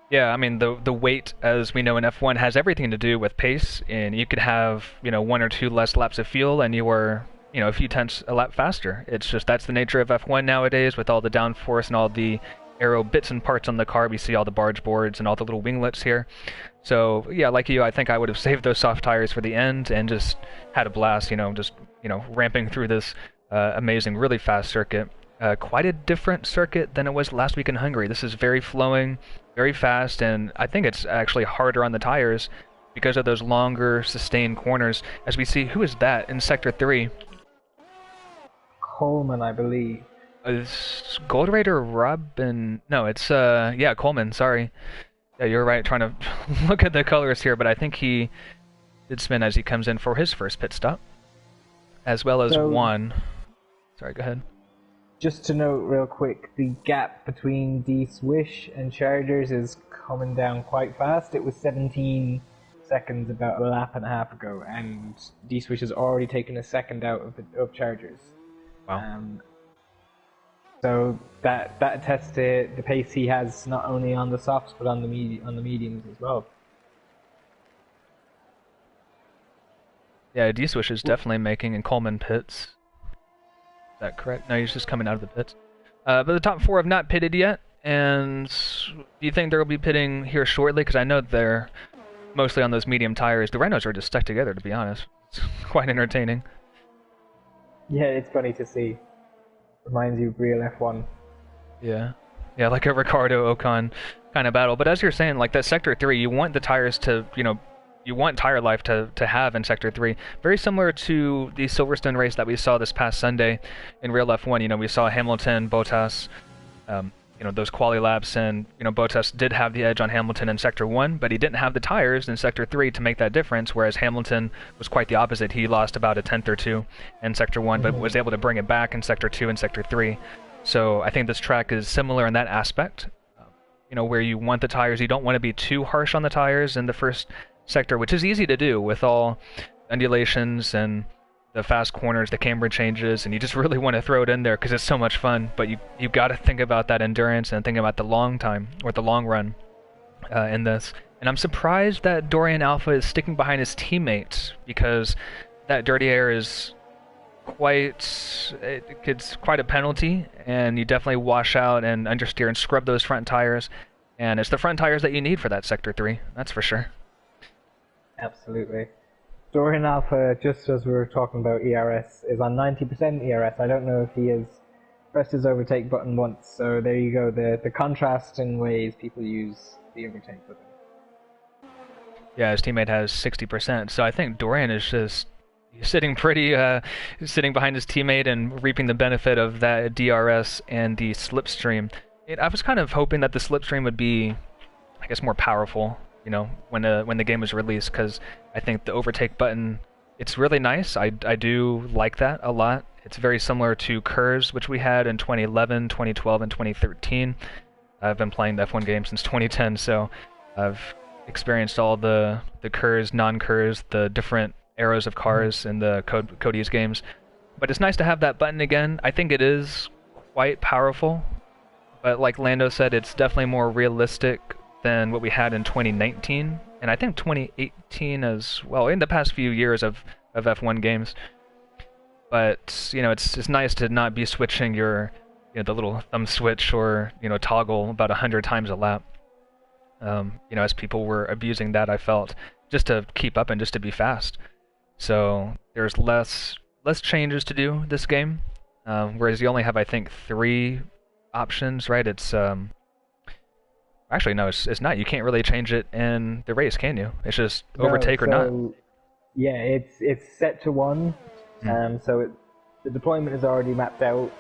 S1: Yeah, I mean the weight, as we know in F1, has everything to do with pace, and you could have 1 or 2 less laps of fuel, and you were a few tenths a lap faster. It's just that's the nature of F1 nowadays, with all the downforce and all the aero bits and parts on the car. We see all the barge boards and all the little winglets here. So yeah, like you, I think I would have saved those soft tires for the end and just had a blast. Ramping through this amazing, really fast circuit. Quite a different circuit than it was last week in Hungary. This is very flowing, very fast, and I think it's actually harder on the tires because of those longer, sustained corners. As we see, who is that in Sector 3?
S2: Coleman, I believe.
S1: Is Gold Raider Robin? No, it's Coleman. Sorry. Yeah, you're right. Trying to look at the colors here, but I think he did spin as he comes in for his first pit stop, as well as Juan. Sorry, go ahead.
S2: Just to note real quick, the gap between D-Swish and Chargers is coming down quite fast. It was 17 seconds about a lap and a half ago, and D-Swish has already taken a second out of Chargers.
S1: Wow.
S2: So that attests to the pace he has not only on the softs but on the mediums as well.
S1: Yeah, D-Swish is definitely making in Coleman pits. Is that correct? No, he's just coming out of the pits. But the top 4 have not pitted yet, and do you think they'll be pitting here shortly? Because I know they're mostly on those medium tires. The Renaults are just stuck together, to be honest. It's quite entertaining.
S2: Yeah, it's funny to see. Reminds you of real F1.
S1: Yeah, like a Ricardo Ocon kind of battle. But as you're saying, like that Sector 3, you want the tires to, you want tire life to have in Sector 3. Very similar to the Silverstone race that we saw this past Sunday in real F1. We saw Hamilton, Bottas, those quali laps, and, Bottas did have the edge on Hamilton in Sector 1, but he didn't have the tires in Sector 3 to make that difference, whereas Hamilton was quite the opposite. He lost about a tenth or two in Sector 1, but was able to bring it back in Sector 2 and Sector 3. So I think this track is similar in that aspect, where you want the tires. You don't want to be too harsh on the tires in the first sector, which is easy to do with all undulations and the fast corners, the camber changes, and you just really want to throw it in there because it's so much fun. But you got to think about that endurance and think about the long time or the long run in this. And I'm surprised that Dorian Alpha is sticking behind his teammates, because that dirty air is it's quite a penalty, and you definitely wash out and understeer and scrub those front tires, and it's the front tires that you need for that Sector 3, that's for sure.
S2: Absolutely. Dorian Alpha, just as we were talking about ERS, is on 90% ERS. I don't know if he has pressed his overtake button once, so there you go, the contrast in ways people use the overtake button.
S1: Yeah, his teammate has 60%, so I think Dorian is just sitting sitting behind his teammate and reaping the benefit of that DRS and the slipstream. I was kind of hoping that the slipstream would be, I guess, more powerful, you know, when the game was released, because I think the overtake button, it's really nice. I do like that a lot. It's very similar to KERS, which we had in 2011, 2012, and 2013. I've been playing the F1 game since 2010, so I've experienced all the KERS, non-KERS, the different eras of cars in the Cody's games. But it's nice to have that button again. I think it is quite powerful, but like Lando said, it's definitely more realistic than what we had in 2019, and I think 2018 as well, in the past few years of F1 games. But, you know, it's nice to not be switching your, you know, the little thumb switch or, you know, toggle about 100 times a lap. You know, as people were abusing that, I felt, just to keep up and just to be fast. So there's less changes to do this game, whereas you only have, I think, 3 options, right? It's actually no, it's not. You can't really change it in the race, can you? It's just overtake or not.
S2: Yeah, it's set to 1. So the deployment is already mapped out.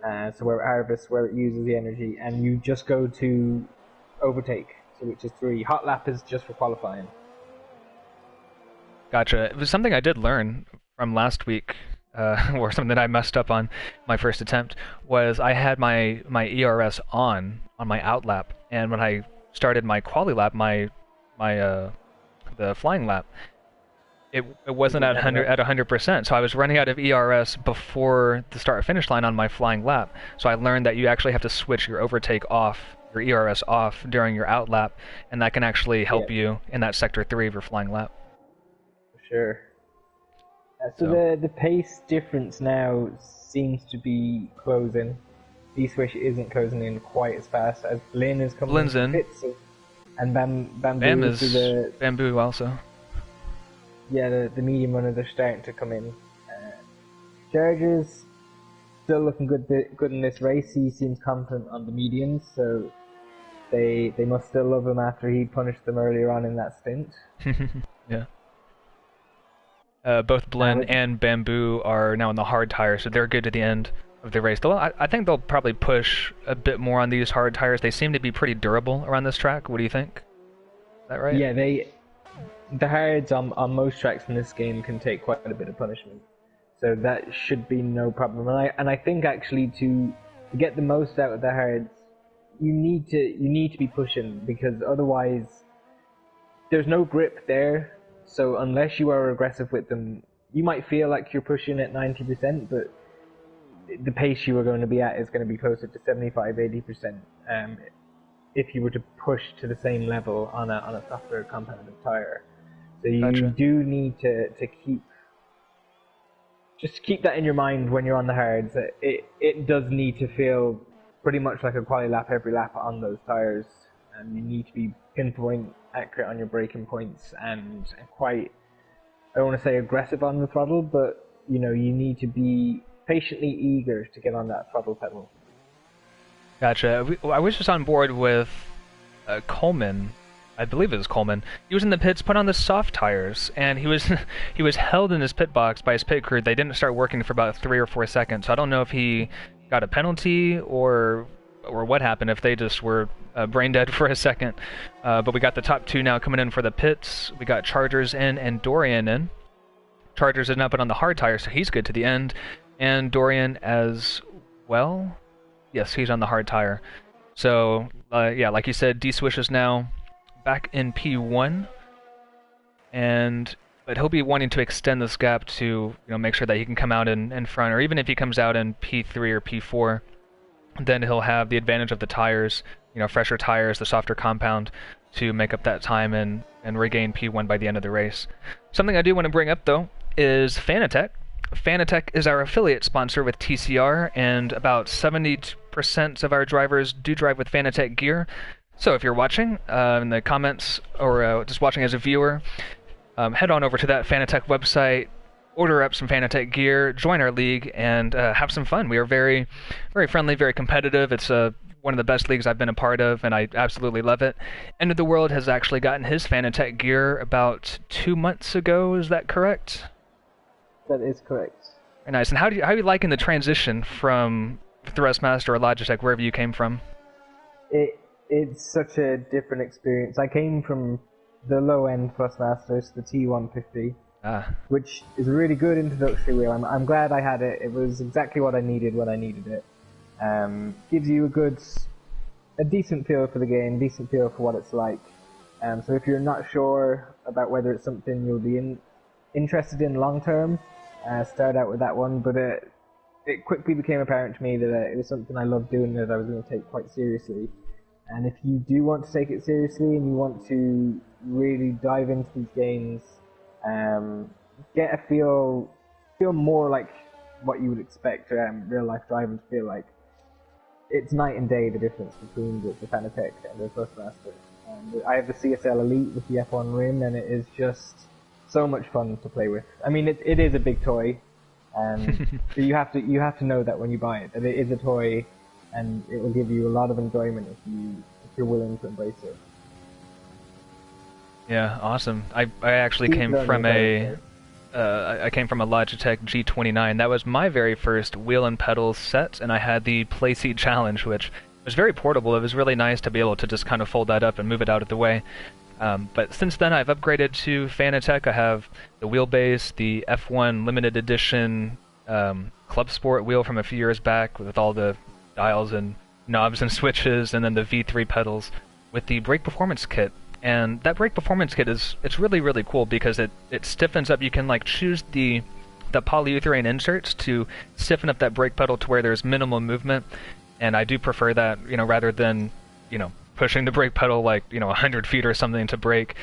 S2: So where it harvests, where it uses the energy, and you just go to overtake, so which is 3. Hot lap is just for qualifying.
S1: Gotcha. It was something I did learn from last week, or something that I messed up on my first attempt, was I had my ERS on my out lap, and when I started my quali lap, the flying lap, it wasn't at 100%, so I was running out of ERS before the start finish line on my flying lap. So I learned that you actually have to switch your overtake off, your ERS off during your out lap, and that can actually help you in that Sector 3 of your flying lap.
S2: Sure. So the pace difference now seems to be closing. D-Swish isn't closing in quite as fast as Lin is coming in. Pits, and Bamboo is the
S1: Bamboo also.
S2: Yeah, the medium runners are starting to come in. Chargers still looking good in this race. He seems confident on the mediums, so they must still love him after he punished them earlier on in that stint.
S1: Yeah. Both Blinn and Bamboo are now on the hard tires, so they're good to the end of the race. I think they'll probably push a bit more on these hard tires. They seem to be pretty durable around this track. What do you think? Is that right?
S2: Yeah, the hards on most tracks in this game can take quite a bit of punishment, so that should be no problem. And I think actually to get the most out of the hards, you need to be pushing, because otherwise there's no grip there. So unless you are aggressive with them, you might feel like you're pushing at 90%, but the pace you are going to be at is going to be closer to 75-80%. If you were to push to the same level on a softer compounded tire. So you do need to keep that in your mind when you're on the hards. It does need to feel pretty much like a quali lap every lap on those tires, and you need to be pinpoint accurate on your braking points and quite, I don't want to say aggressive on the throttle, but you know, you need to be patiently eager to get on that throttle pedal.
S1: Gotcha. I was just on board with Coleman. I believe it was Coleman. He was in the pits, put on the soft tires, and he was held in his pit box by his pit crew. They didn't start working for about 3 or 4 seconds. So I don't know if he got a penalty or what happened, if they just were brain dead for a second. But we got the top 2 now coming in for the pits. We got Chargers in and Dorian in. Chargers is now put on the hard tire, so he's good to the end. And Dorian as well. Yes, he's on the hard tire. So, yeah, like you said, D-Swish is now back in P1. But he'll be wanting to extend this gap to, you know, make sure that he can come out in front, or even if he comes out in P3 or P4, then he'll have the advantage of the tires, you know, fresher tires, the softer compound, to make up that time and regain P1 by the end of the race. Something I do want to bring up, though, is Fanatec. Fanatec is our affiliate sponsor with TCR, and about 70% of our drivers do drive with Fanatec gear. So if you're watching in the comments or just watching as a viewer, head on over to that Fanatec website, order up some Fanatec gear, join our league, and have some fun. We are very, very friendly, very competitive. It's one of the best leagues I've been a part of, and I absolutely love it. End of the World has actually gotten his Fanatec gear about 2 months ago. Is that correct?
S2: That is correct.
S1: Very nice. And how are you liking the transition from Thrustmaster or Logitech, wherever you came from?
S2: It's such a different experience. I came from the low-end Thrustmasters, the T150, which is a really good introductory wheel. I'm glad I had it. It was exactly what I needed when I needed it. Gives you a decent feel for the game, decent feel for what it's like. So if you're not sure about whether it's something you'll be interested in long term, start out with that one. But it quickly became apparent to me that it was something I loved doing that I was going to take quite seriously. And if you do want to take it seriously and you want to really dive into these games, get a feel more like what you would expect real life driving to feel like, it's night and day the difference between the Fanatec and the Thrustmaster. I have the CSL Elite with the F1 rim, and it is just so much fun to play with. I mean, it is a big toy, so you have to know that when you buy it, that it is a toy, and it will give you a lot of enjoyment if you're willing to embrace it.
S1: Yeah, awesome. I actually came from a Logitech G29. That was my very first wheel and pedals set, and I had the Playseat Challenge, which was very portable. It was really nice to be able to just kind of fold that up and move it out of the way. But since then, I've upgraded to Fanatec. I have the wheelbase, the F1 limited edition Club Sport wheel from a few years back with all the dials and knobs and switches, and then the V3 pedals with the brake performance kit. And that brake performance kit it's really, really cool because it stiffens up. You can like choose the polyurethane inserts to stiffen up that brake pedal to where there's minimal movement. And I do prefer that, rather than, pushing the brake pedal like, 100 feet or something to brake.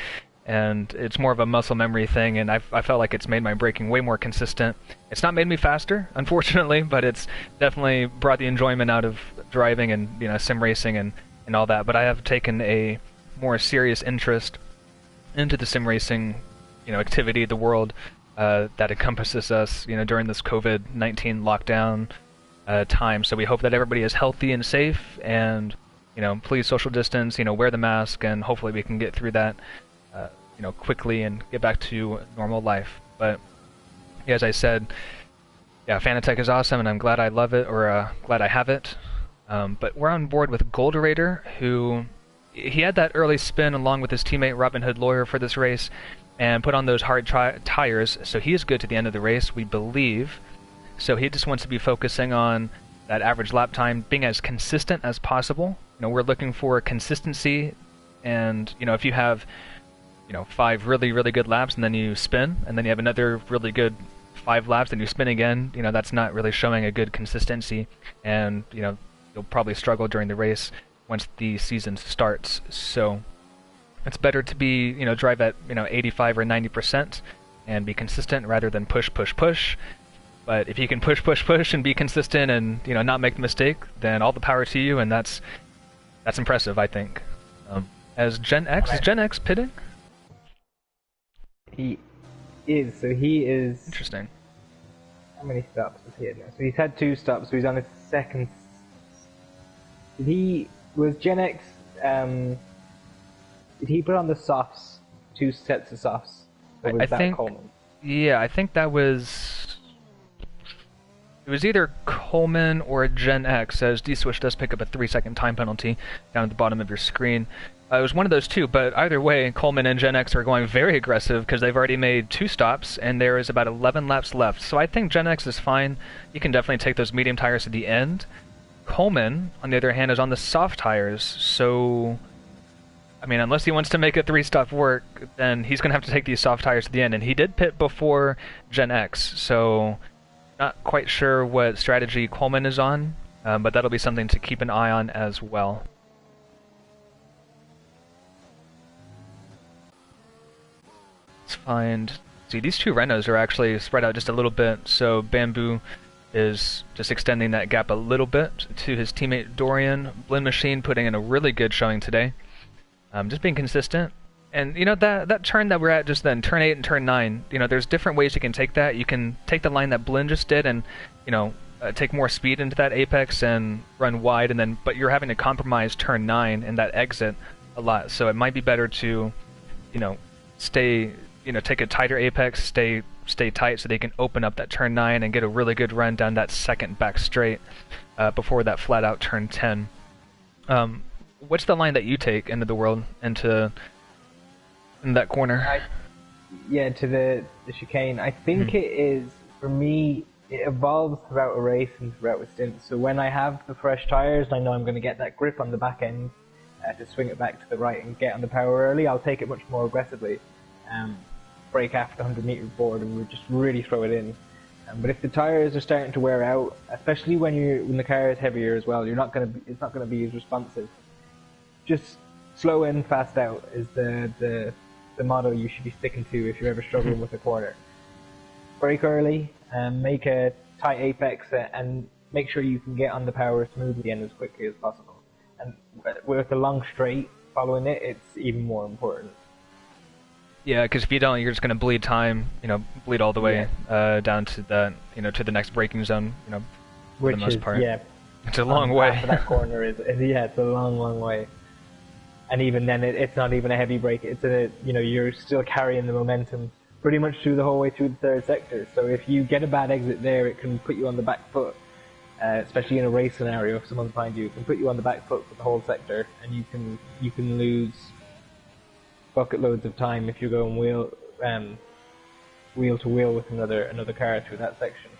S1: And it's more of a muscle memory thing, and I felt like it's made my braking way more consistent. It's not made me faster, unfortunately, but it's definitely brought the enjoyment out of driving and, sim racing and all that. But I have taken a more serious interest into the sim racing, activity, the world that encompasses us, during this COVID-19 lockdown time. So we hope that everybody is healthy and safe, and please social distance, wear the mask, and hopefully we can get through that, quickly and get back to normal life. But yeah, as I said, yeah, Fanatec is awesome, and I'm glad I love it, or glad I have it. But we're on board with Goldrator, who he had that early spin along with his teammate Robin Hood Lawyer for this race, and put on those hard tires, so he is good to the end of the race, we believe. So he just wants to be focusing on that average lap time, being as consistent as possible. We're looking for consistency, and if you have 5 really, really good laps and then you spin, and then you have another really good 5 laps and you spin again, that's not really showing a good consistency, and you'll probably struggle during the race once the season starts. So it's better to be, drive at 85 or 90% and be consistent rather than push. But if you can push and be consistent and not make the mistake, then all the power to you, and that's impressive, I think. As Gen X, is Gen X pitting?
S2: He is. So he is.
S1: Interesting.
S2: How many stops has he had now? So he's had 2 stops. So he's on his second. Was Gen X? Did he put on the softs? 2 sets of softs. Or was that Coleman?
S1: Yeah, I think that was. It was either Coleman or Gen X, as D-Switch does pick up a 3-second time penalty down at the bottom of your screen. It was one of those 2, but either way, Coleman and Gen X are going very aggressive because they've already made 2 stops, and there is about 11 laps left. So I think Gen X is fine. You can definitely take those medium tires to the end. Coleman, on the other hand, is on the soft tires, so I mean, unless he wants to make a 3-stop work, then he's going to have to take these soft tires to the end, and he did pit before Gen X, so not quite sure what strategy Coleman is on, but that'll be something to keep an eye on as well. Let's find See, these two Renos are actually spread out just a little bit, so Bamboo is just extending that gap a little bit to his teammate Dorian. Blend Machine putting in a really good showing today. Just being consistent. And, you know, that turn that we're at just then, turn 8 and turn 9, you know, there's different ways you can take that. You can take the line that Blend just did and, you know, take more speed into that apex and run wide, and then, but you're having to compromise turn 9 and that exit a lot. So it might be better to, you know, stay, you know, take a tighter apex, stay tight so they can open up that turn 9 and get a really good run down that second back straight before that flat out turn 10. What's the line that you take into the world, in that corner?
S2: To the chicane. I think it is, for me, it evolves throughout a race and throughout a stint. So when I have the fresh tires and I know I'm going to get that grip on the back end to swing it back to the right and get on the power early, I'll take it much more aggressively. Break after the 100 meter board and we'll just really throw it in. But if the tires are starting to wear out, especially when the car is heavier as well, it's not going to be as responsive. Just slow in, fast out is the motto you should be sticking to if you're ever struggling with a corner. Brake early, make a tight apex, and make sure you can get on the power smoothly and as quickly as possible. And with the long straight following it, it's even more important.
S1: Yeah, because if you don't, you're just going to bleed time, you know, bleed all the way down to the, you know, to the next braking zone, you know, for the most part.
S2: Yeah,
S1: it's a long way.
S2: That corner is it's a long way. And even then, it's not even a heavy brake. It's you're still carrying the momentum pretty much through the whole way through the third sector. So if you get a bad exit there, it can put you on the back foot, especially in a race scenario. If someone's behind you, it can put you on the back foot for the whole sector, and you can lose bucket loads of time if you're going wheel to wheel with another car through that section.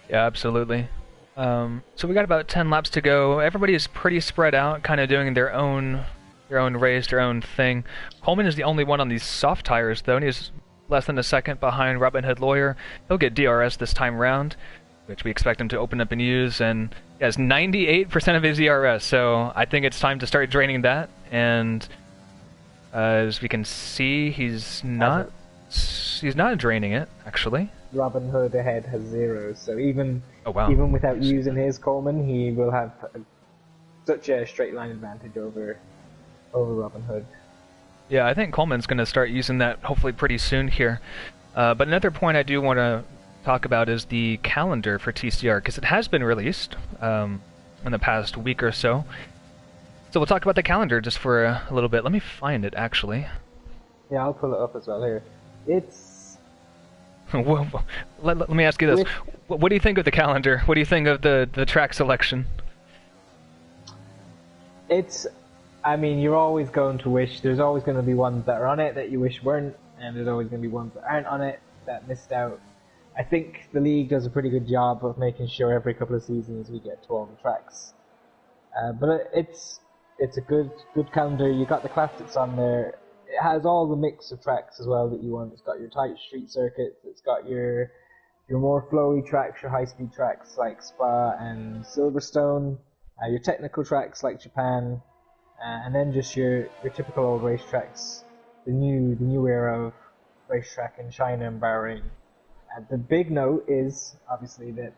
S1: Yeah, absolutely. So we got about 10 laps to go. Everybody is pretty spread out, kind of doing their own race, their own thing. Coleman is the only one on these soft tires, though, and he's less than a second behind Robin Hood Lawyer. He'll get DRS this time round, which we expect him to open up and use, and he has 98% of his DRS, so I think it's time to start draining that, and as we can see, he's not draining it, actually.
S2: Robin Hood ahead has 0, so even without using his Coleman, he will have such a straight line advantage over Robin Hood.
S1: Yeah, I think Coleman's going to start using that hopefully pretty soon here. But another point I do want to talk about is the calendar for TCR, because it has been released in the past week or so. So we'll talk about the calendar just for a little bit. Let me find it, actually.
S2: Yeah, I'll pull it up as well here. It's...
S1: let me ask you this. What do you think of the calendar? What do you think of the track selection?
S2: I mean, you're always going to wish... There's always going to be ones that are on it that you wish weren't, and there's always going to be ones that aren't on it that missed out. I think the league does a pretty good job of making sure every couple of seasons we get to all the tracks. But it's a good calendar. You got the classics on there. It has all the mix of tracks as well that you want. It's got your tight street circuits. It's got your more flowy tracks, your high-speed tracks like Spa and Silverstone, your technical tracks like Japan, and then just your typical old race tracks, the new era of racetrack in China and Bahrain. The big note is obviously that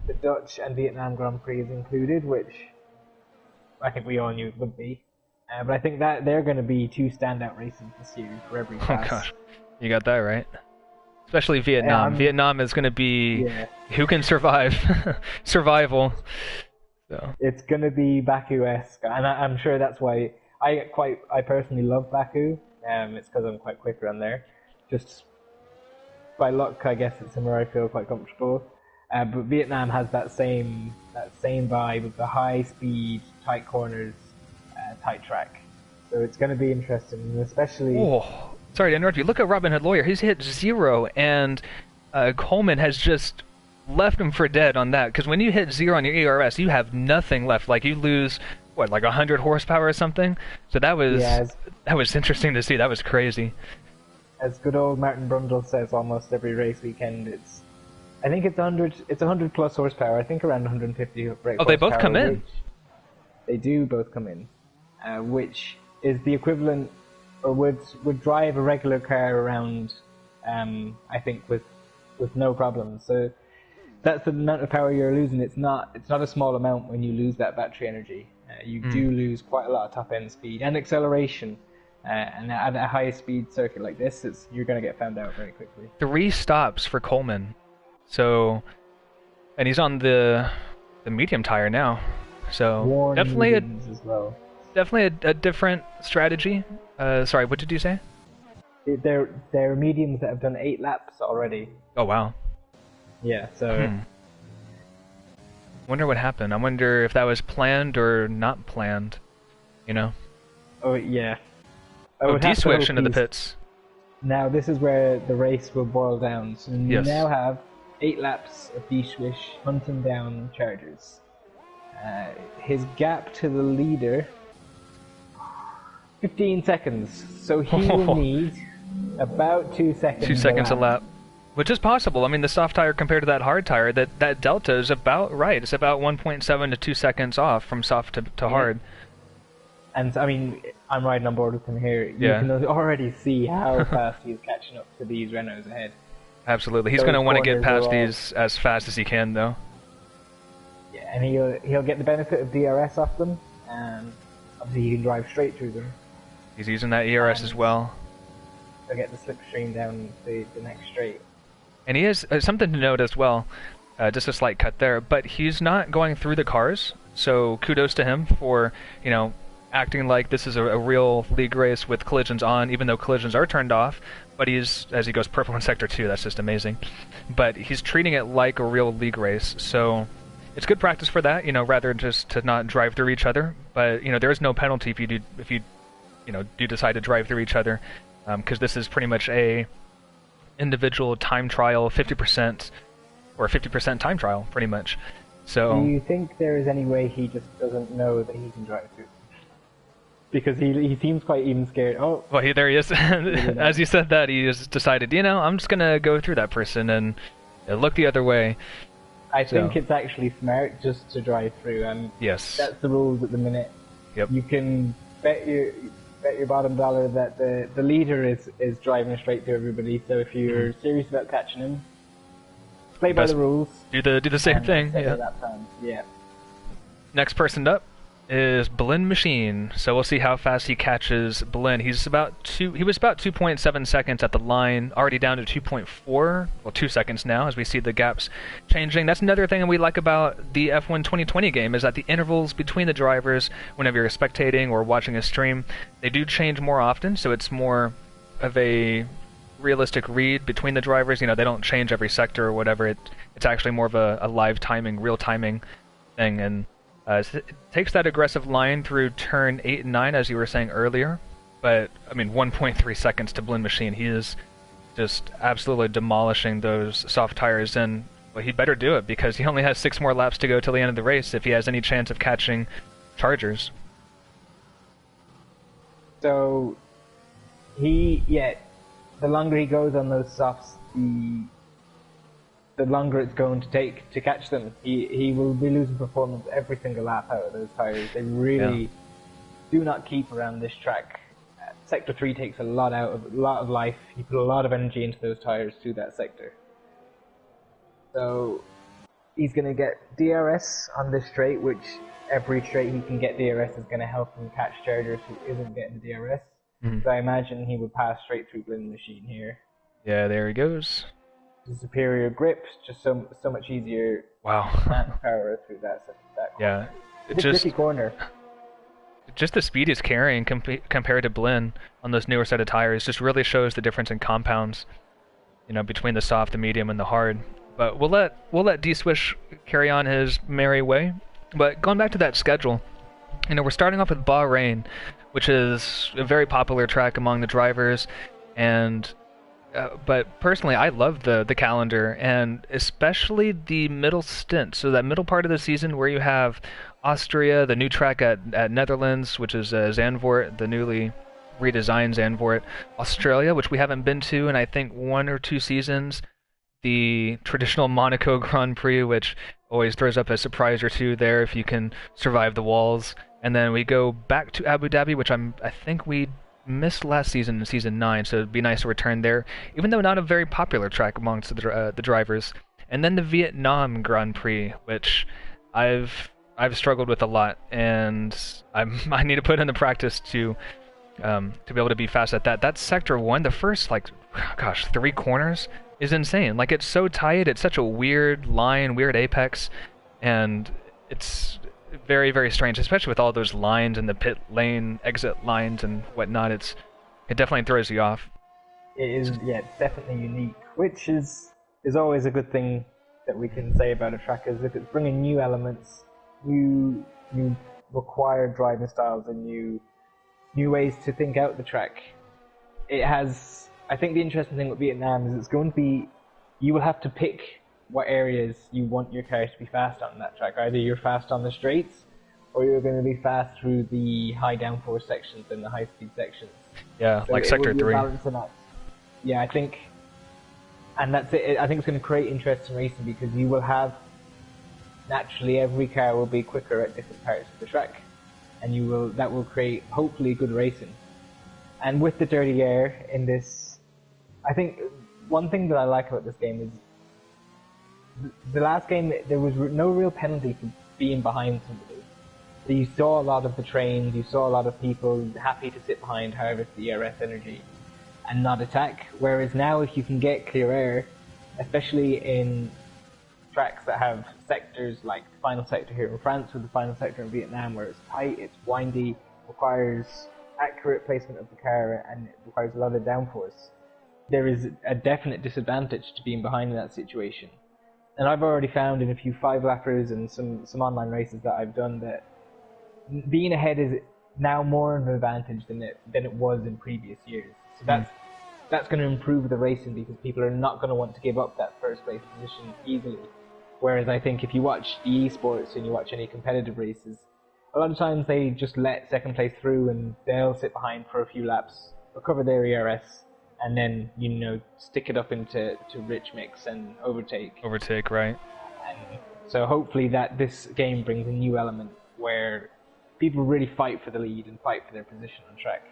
S2: the Dutch and Vietnam Grand Prix is included, which I think we all knew it would be. But I think that they're going to be two standout races this year for every class.
S1: Oh gosh, you got that right. Especially Vietnam. Vietnam is going to be who can survive. Survival. So. It's
S2: going to be Baku-esque, and I'm sure that's why I personally love Baku. It's because I'm quite quick around there. Just by luck, I guess it's somewhere I feel quite comfortable. But Vietnam has that same vibe of the high speed, tight corners, tight track. So it's going to be interesting, and especially...
S1: Oh, sorry to interrupt you. Look at Robin Hood Lawyer. He's hit 0, and Coleman has just left him for dead on that. Because when you hit 0 on your ERS, you have nothing left. Like, you lose, what, like 100 horsepower or something? So that was interesting to see. That was crazy.
S2: As good old Martin Brundle says almost every race weekend, I think it's 100 plus horsepower. I think around 150 brake horsepower.
S1: Oh, they both come in?
S2: They do both come in. Which is the equivalent, or would drive a regular car around I think with no problems. So that's the amount of power you're losing. It's not a small amount when you lose that battery energy. You do lose quite a lot of top end speed and acceleration. And at a high speed circuit like this, you're going to get found out very quickly.
S1: 3 stops for Coleman. So, and he's on the medium tire now. So
S2: Worn
S1: definitely
S2: as well.
S1: Definitely a different strategy. Sorry, what did you say?
S2: They're mediums that have done 8 laps already.
S1: Oh wow.
S2: Yeah, so
S1: Wonder what happened. I wonder if that was planned or not planned. You know?
S2: Oh yeah.
S1: D-switch into the pits.
S2: Now this is where the race will boil down. So you
S1: Yes.
S2: now have 8 laps of D-swish hunting down chargers. His gap to the leader, 15 seconds. So he will need about 2 seconds.
S1: 2 seconds a lap. Which is possible. I mean, the soft tire compared to that hard tire, that delta is about right. It's about 1.7 to 2 seconds off from soft to hard.
S2: And I mean, I'm riding on board with him here. You
S1: Yeah.
S2: can already see how fast he's catching up to these Renaults ahead.
S1: Absolutely. He's going to want to get past these as fast as he can, though.
S2: Yeah, and he'll get the benefit of DRS off them, and obviously he can drive straight through them.
S1: He's using that ERS as well.
S2: He'll get the slipstream down the next straight.
S1: And he has something to note as well, just a slight cut there, but he's not going through the cars, so kudos to him for, acting like this is a real league race with collisions on, even though collisions are turned off, but as he goes purple in Sector 2, that's just amazing. But he's treating it like a real league race, so it's good practice for that, rather than just to not drive through each other, but, there is no penalty if you do decide to drive through each other, because this is pretty much a individual time trial, 50% or 50% time trial, pretty much. So
S2: do you think there is any way he just doesn't know that he can drive through? Because he seems quite even scared. Oh,
S1: well, there he is. As you said that, he just decided, I'm just gonna go through that person and look the other way.
S2: I think it's actually smart just to drive through, and
S1: yes,
S2: that's the rules at the minute.
S1: Yep.
S2: You can bet your bottom dollar that the leader is driving straight through everybody. So if you're serious about catching him, play by the rules.
S1: Do the same thing.
S2: Yeah.
S1: Next person up is Blinn Machine. So we'll see how fast he catches Blinn. He was about 2.7 seconds at the line, already down to 2.4, 2 seconds now, as we see the gaps changing. That's another thing we like about the F1 2020 game, is that the intervals between the drivers, whenever you're spectating or watching a stream, they do change more often, so it's more of a realistic read between the drivers. They don't change every sector or whatever. It's actually more of a live timing, real timing thing, and it takes that aggressive line through turn 8 and 9, as you were saying earlier, but, 1.3 seconds to Blinn Machine. He is just absolutely demolishing those soft tires, and he'd better do it, because he only has 6 more laps to go till the end of the race if he has any chance of catching Chargers.
S2: So, the longer he goes on those softs, the longer it's going to take to catch them. He will be losing performance every single lap out of those tires. They really do not keep around this track. Sector 3 takes a lot of life. You put a lot of energy into those tires through that sector. So he's going to get DRS on this straight, which every straight he can get DRS is going to help him catch Chargers who isn't getting DRS. So I imagine he would pass straight through Blinn Machine here.
S1: Yeah, there he goes.
S2: The superior grip, just so much easier.
S1: Wow.
S2: Power through that corner.
S1: Yeah,
S2: it's a tricky corner.
S1: Just the speed he's carrying compared to Blinn on those newer set of tires just really shows the difference in compounds, between the soft, the medium, and the hard. But we'll let D-Swish carry on his merry way. But going back to that schedule, we're starting off with Bahrain, which is a very popular track among the drivers, and but personally, I love the calendar, and especially the middle stint. So that middle part of the season where you have Austria, the new track at Netherlands, which is Zandvoort, the newly redesigned Zandvoort. Australia, which we haven't been to in I think 1 or 2 seasons. The traditional Monaco Grand Prix, which always throws up a surprise or two there if you can survive the walls. And then we go back to Abu Dhabi, which I think we missed last season in Season 9, so it'd be nice to return there, even though not a very popular track amongst the drivers. And then the Vietnam Grand Prix, which I've struggled with a lot, and I need to put in the practice to be able to be fast at that. That's Sector 1, the first, like, gosh, 3 corners is insane. Like, it's so tight, it's such a weird line, weird apex, and it's very, very strange, especially with all those lines and the pit lane exit lines and whatnot. It definitely throws you off.
S2: It is, yeah, it's definitely unique, which is always a good thing that we can say about a track, is if it's bringing new elements, new required driving styles, and new ways to think out the track. It has, I think the interesting thing with Vietnam is it's going to be, you will have to pick what areas you want your car to be fast on that track. Either you're fast on the straights, or you're going to be fast through the high downforce sections and the high speed sections.
S1: Yeah, so like Sector 3.
S2: Yeah, I think, and that's it. I think it's going to create interest in racing, because you will have, naturally every car will be quicker at different parts of the track, and that will create hopefully good racing. And with the dirty air in this, I think one thing that I like about this game is the last game there was no real penalty for being behind somebody. So you saw a lot of the trains, you saw a lot of people happy to sit behind, harvest the ERS energy and not attack. Whereas now, if you can get clear air, especially in tracks that have sectors like the final sector here in France or the final sector in Vietnam, where it's tight, it's windy, requires accurate placement of the car, and it requires a lot of downforce, there is a definite disadvantage to being behind in that situation. And I've already found in a few 5-lappers and some online races that I've done that being ahead is now more of an advantage than it was in previous years. So that's going to improve the racing, because people are not going to want to give up that first place position easily. Whereas I think if you watch the esports and you watch any competitive races, a lot of times they just let second place through and they'll sit behind for a few laps, recover their ERS, and then, stick it up into rich mix and overtake.
S1: Overtake, right.
S2: And so hopefully that this game brings a new element where people really fight for the lead and fight for their position on track.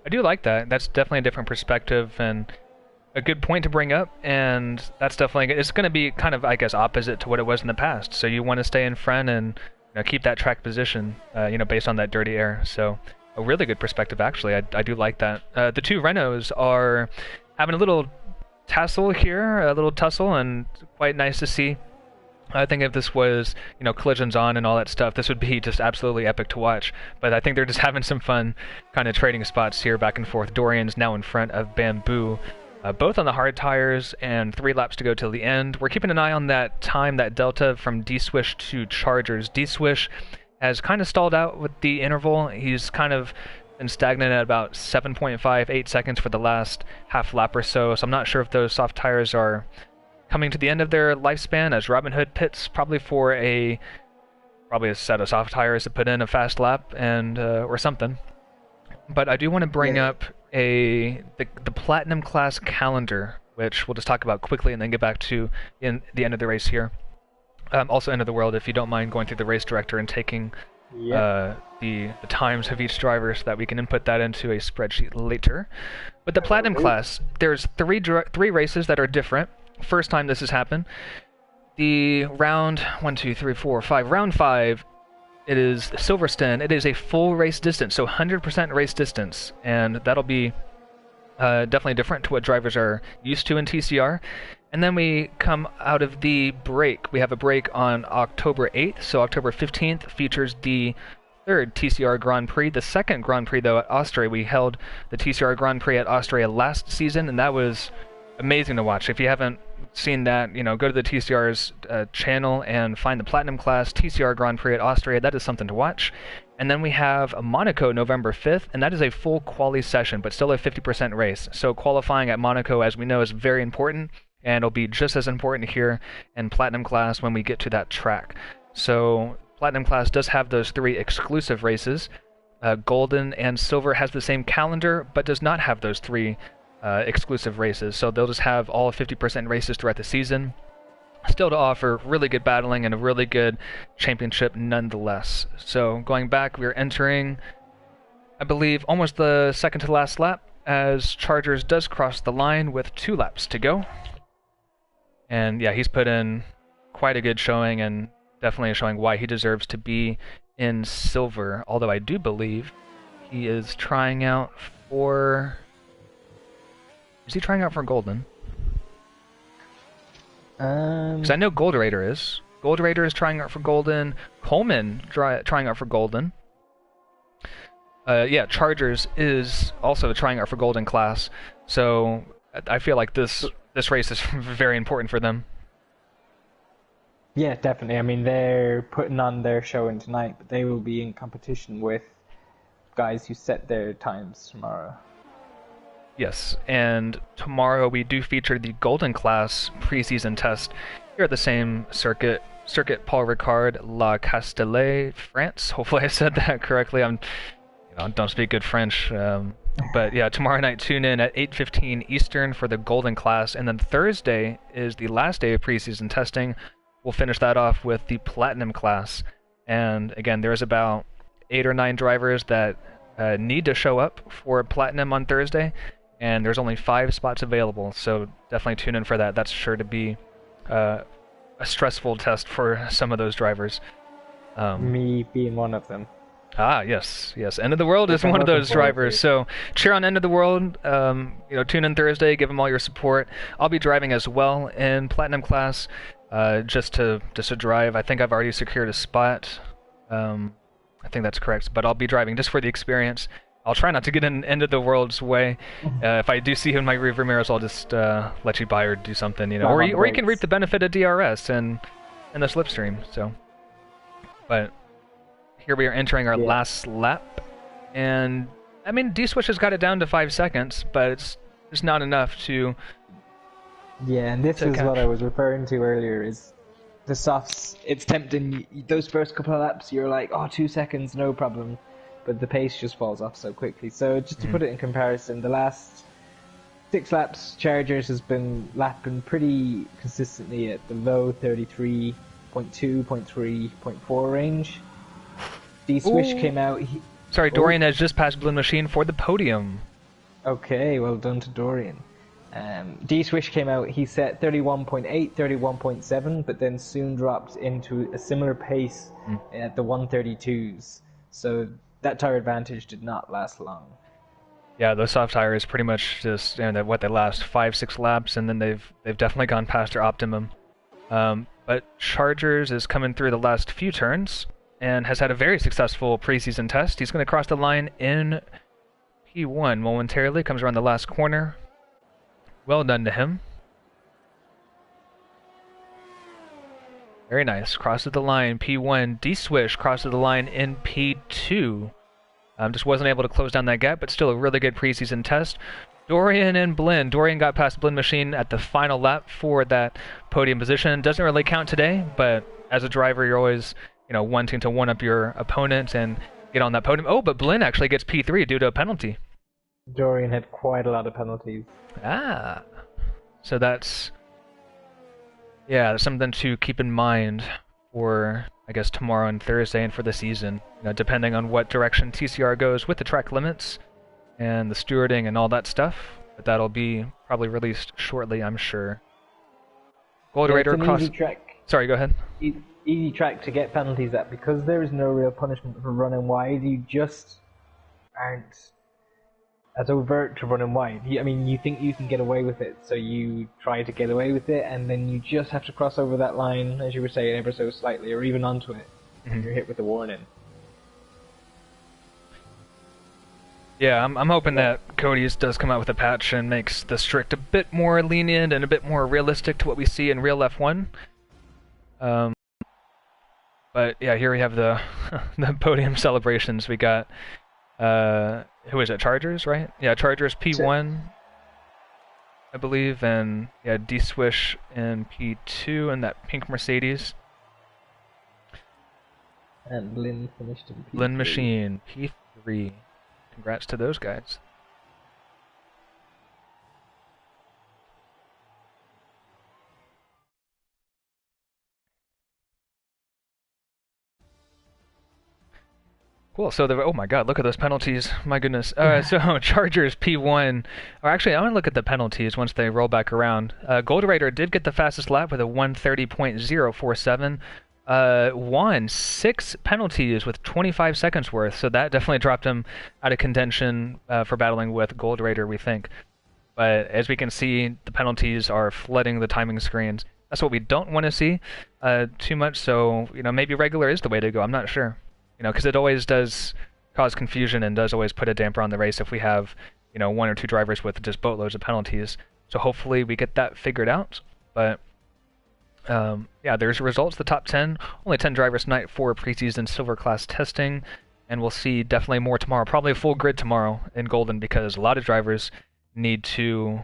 S1: I do like that. That's definitely a different perspective and a good point to bring up, and that's definitely, it's going to be kind of, I guess, opposite to what it was in the past. So you want to stay in front and keep that track position, based on that dirty air. So a really good perspective, actually. I do like that. The two Renaults are having a little tussle here, and quite nice to see. I think if this was, collisions on and all that stuff, this would be just absolutely epic to watch. But I think they're just having some fun kind of trading spots here back and forth. Dorian's now in front of Bamboo, both on the hard tires, and 3 laps to go till the end. We're keeping an eye on that time, that delta from D-Swish to Chargers. D-Swish has kind of stalled out with the interval. He's kind of been stagnant at about 7.58 seconds for the last half lap or so. So I'm not sure if those soft tires are coming to the end of their lifespan, as Robin Hood pits probably for a set of soft tires to put in a fast lap and or something. But I do want to bring up the Platinum class calendar, which we'll just talk about quickly and then get back to the end of the race here. Also end of the world, if you don't mind going through the race director and taking the times of each driver so that we can input that into a spreadsheet later. But the Platinum class, there's three races that are different. First time this has happened. The round 5, it is Silverstone. It is a full race distance, so 100% race distance, and that'll be definitely different to what drivers are used to in TCR. And then we come out of the break. We have a break on October 8th, so October 15th features the third TCR Grand Prix. The second Grand Prix, though, at Austria. We held the TCR Grand Prix at Austria last season, and that was amazing to watch. If you haven't seen that, go to the TCR's channel and find the Platinum class TCR Grand Prix at Austria. That is something to watch. And then we have Monaco November 5th, and that is a full quali session, but still a 50% race. So qualifying at Monaco, as we know, is very important, and it'll be just as important here in Platinum class when we get to that track. So Platinum class does have those 3 exclusive races. Golden and Silver has the same calendar, but does not have those 3 exclusive races, so they'll just have all 50% races throughout the season, still to offer really good battling and a really good championship nonetheless. So going back, we're entering I believe, almost the second to last lap, as Chargers does cross the line with 2 laps to go. And yeah, he's put in quite a good showing, and definitely showing why he deserves to be in silver. Although I do believe he is trying out for... Is he trying out for golden? Because I know Gold Raider is. Gold Raider is trying out for golden. Coleman trying out for golden. Yeah, Chargers is also trying out for golden class. So I feel like this race is very important for them.
S2: Yeah, definitely. I mean, they're putting on their showing tonight, but they will be in competition with guys who set their times tomorrow.
S1: Yes, and tomorrow we do feature the golden class preseason test here at the same circuit, Circuit Paul Ricard La Castellet, France. Hopefully I said that correctly. Don't speak good French. But yeah, tomorrow night tune in at 8:15 Eastern for the golden class, and then Thursday is the last day of preseason testing. We'll finish that off with the platinum class. And again, there's about 8 or 9 drivers that need to show up for platinum on Thursday, and there's only 5 spots available, so definitely tune in for that. That's sure to be a stressful test for some of those drivers.
S2: Me being one of them.
S1: Ah, yes. End of the World is one of those drivers, so cheer on End of the World. Tune in Thursday, give them all your support. I'll be driving as well in Platinum class, just to drive. I think I've already secured a spot. I think that's correct, but I'll be driving just for the experience. I'll try not to get in End of the World's way. If I do see you in my rearview mirrors, I'll just let you buy or do something, or you can reap the benefit of DRS and the slipstream. So, but here we are entering our last lap, and I mean D-Switch has got it down to 5 seconds, but it's not enough to.
S2: Yeah, and this is
S1: catch.
S2: what I was referring to earlier. Is the softs? It's tempting. Those first couple of laps, you're like, oh, 2 seconds, no problem. But the pace just falls off so quickly. So just to put it in comparison, the last 6 laps, Chargers has been lapping pretty consistently at the low 33.2, 0.3, 0.4 range. D-Swish came out...
S1: Sorry, Dorian has just passed Blue Machine for the podium.
S2: Okay, well done to Dorian. D-Swish came out, he set 31.8, 31.7, but then soon dropped into a similar pace at the 132s. So that tire advantage did not last long. Yeah,
S1: those soft tires pretty much just they last 5-6 laps, and then they've definitely gone past their optimum. But Chargers is coming through the last few turns and has had a very successful preseason test. He's going to cross the line in P1 momentarily. Comes around the last corner. Well done to him. Very nice. Crosses the line, P1. D-Swish crosses the line in P2. Just wasn't able to close down that gap, but still a really good preseason test. Dorian and Blinn. Dorian got past Blinn Machine at the final lap for that podium position. Doesn't really count today, but as a driver, you're always, wanting to one-up your opponent and get on that podium. Oh, but Blinn actually gets P3 due to a penalty.
S2: Dorian had quite a lot of penalties.
S1: Ah. So that's something to keep in mind for, I guess, tomorrow and Thursday and for the season. Depending on what direction TCR goes with the track limits and the stewarding and all that stuff. But that'll be probably released shortly, I'm sure. Gold Raider cross...
S2: Easy track.
S1: Sorry, go ahead.
S2: Easy track to get penalties at, because there is no real punishment for running wide. You just aren't as overt to running wide. You think you can get away with it, so you try to get away with it, and then you just have to cross over that line, as you were saying, ever so slightly, or even onto it, and you're hit with a warning.
S1: Yeah, I'm hoping that Cody's does come out with a patch and makes the strict a bit more lenient and a bit more realistic to what we see in real F1. But yeah, here we have the the podium celebrations. We got who is it? Chargers, right? Yeah, Chargers P1, I believe, and yeah, D-Swish in P2 and that pink Mercedes.
S2: And Blinn finished in P3.
S1: Blinn Machine P3. Congrats to those guys. Cool. So oh my God, look at those penalties. My goodness. So Chargers P1, or actually, I want to look at the penalties once they roll back around. Gold Raider did get the fastest lap with a 1:30.047. Won 6 penalties with 25 seconds worth, so that definitely dropped him out of contention for battling with Gold Raider, we think. But as we can see, the penalties are flooding the timing screens. That's what we don't want to see too much, so maybe regular is the way to go. I'm not sure. Because it always does cause confusion and does always put a damper on the race if we have, 1 or 2 drivers with just boatloads of penalties. So hopefully we get that figured out. But yeah, there's results. The top 10, only 10 drivers tonight for preseason silver class testing, and we'll see definitely more tomorrow. Probably a full grid tomorrow in Golden because a lot of drivers need to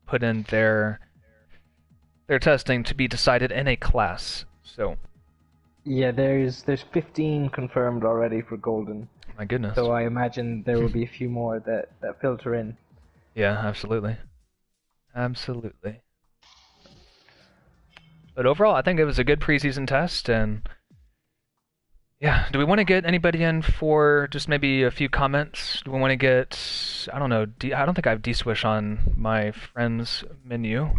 S1: put in their testing to be decided in a class. So.
S2: Yeah, there's 15 confirmed already for Golden.
S1: My goodness.
S2: So I imagine there will be a few more that filter in.
S1: Yeah, absolutely. Absolutely. But overall, I think it was a good preseason test, and yeah, do we want to get anybody in for just maybe a few comments? Do we want to get, I don't know, I don't think I have D-Swish on my friends menu.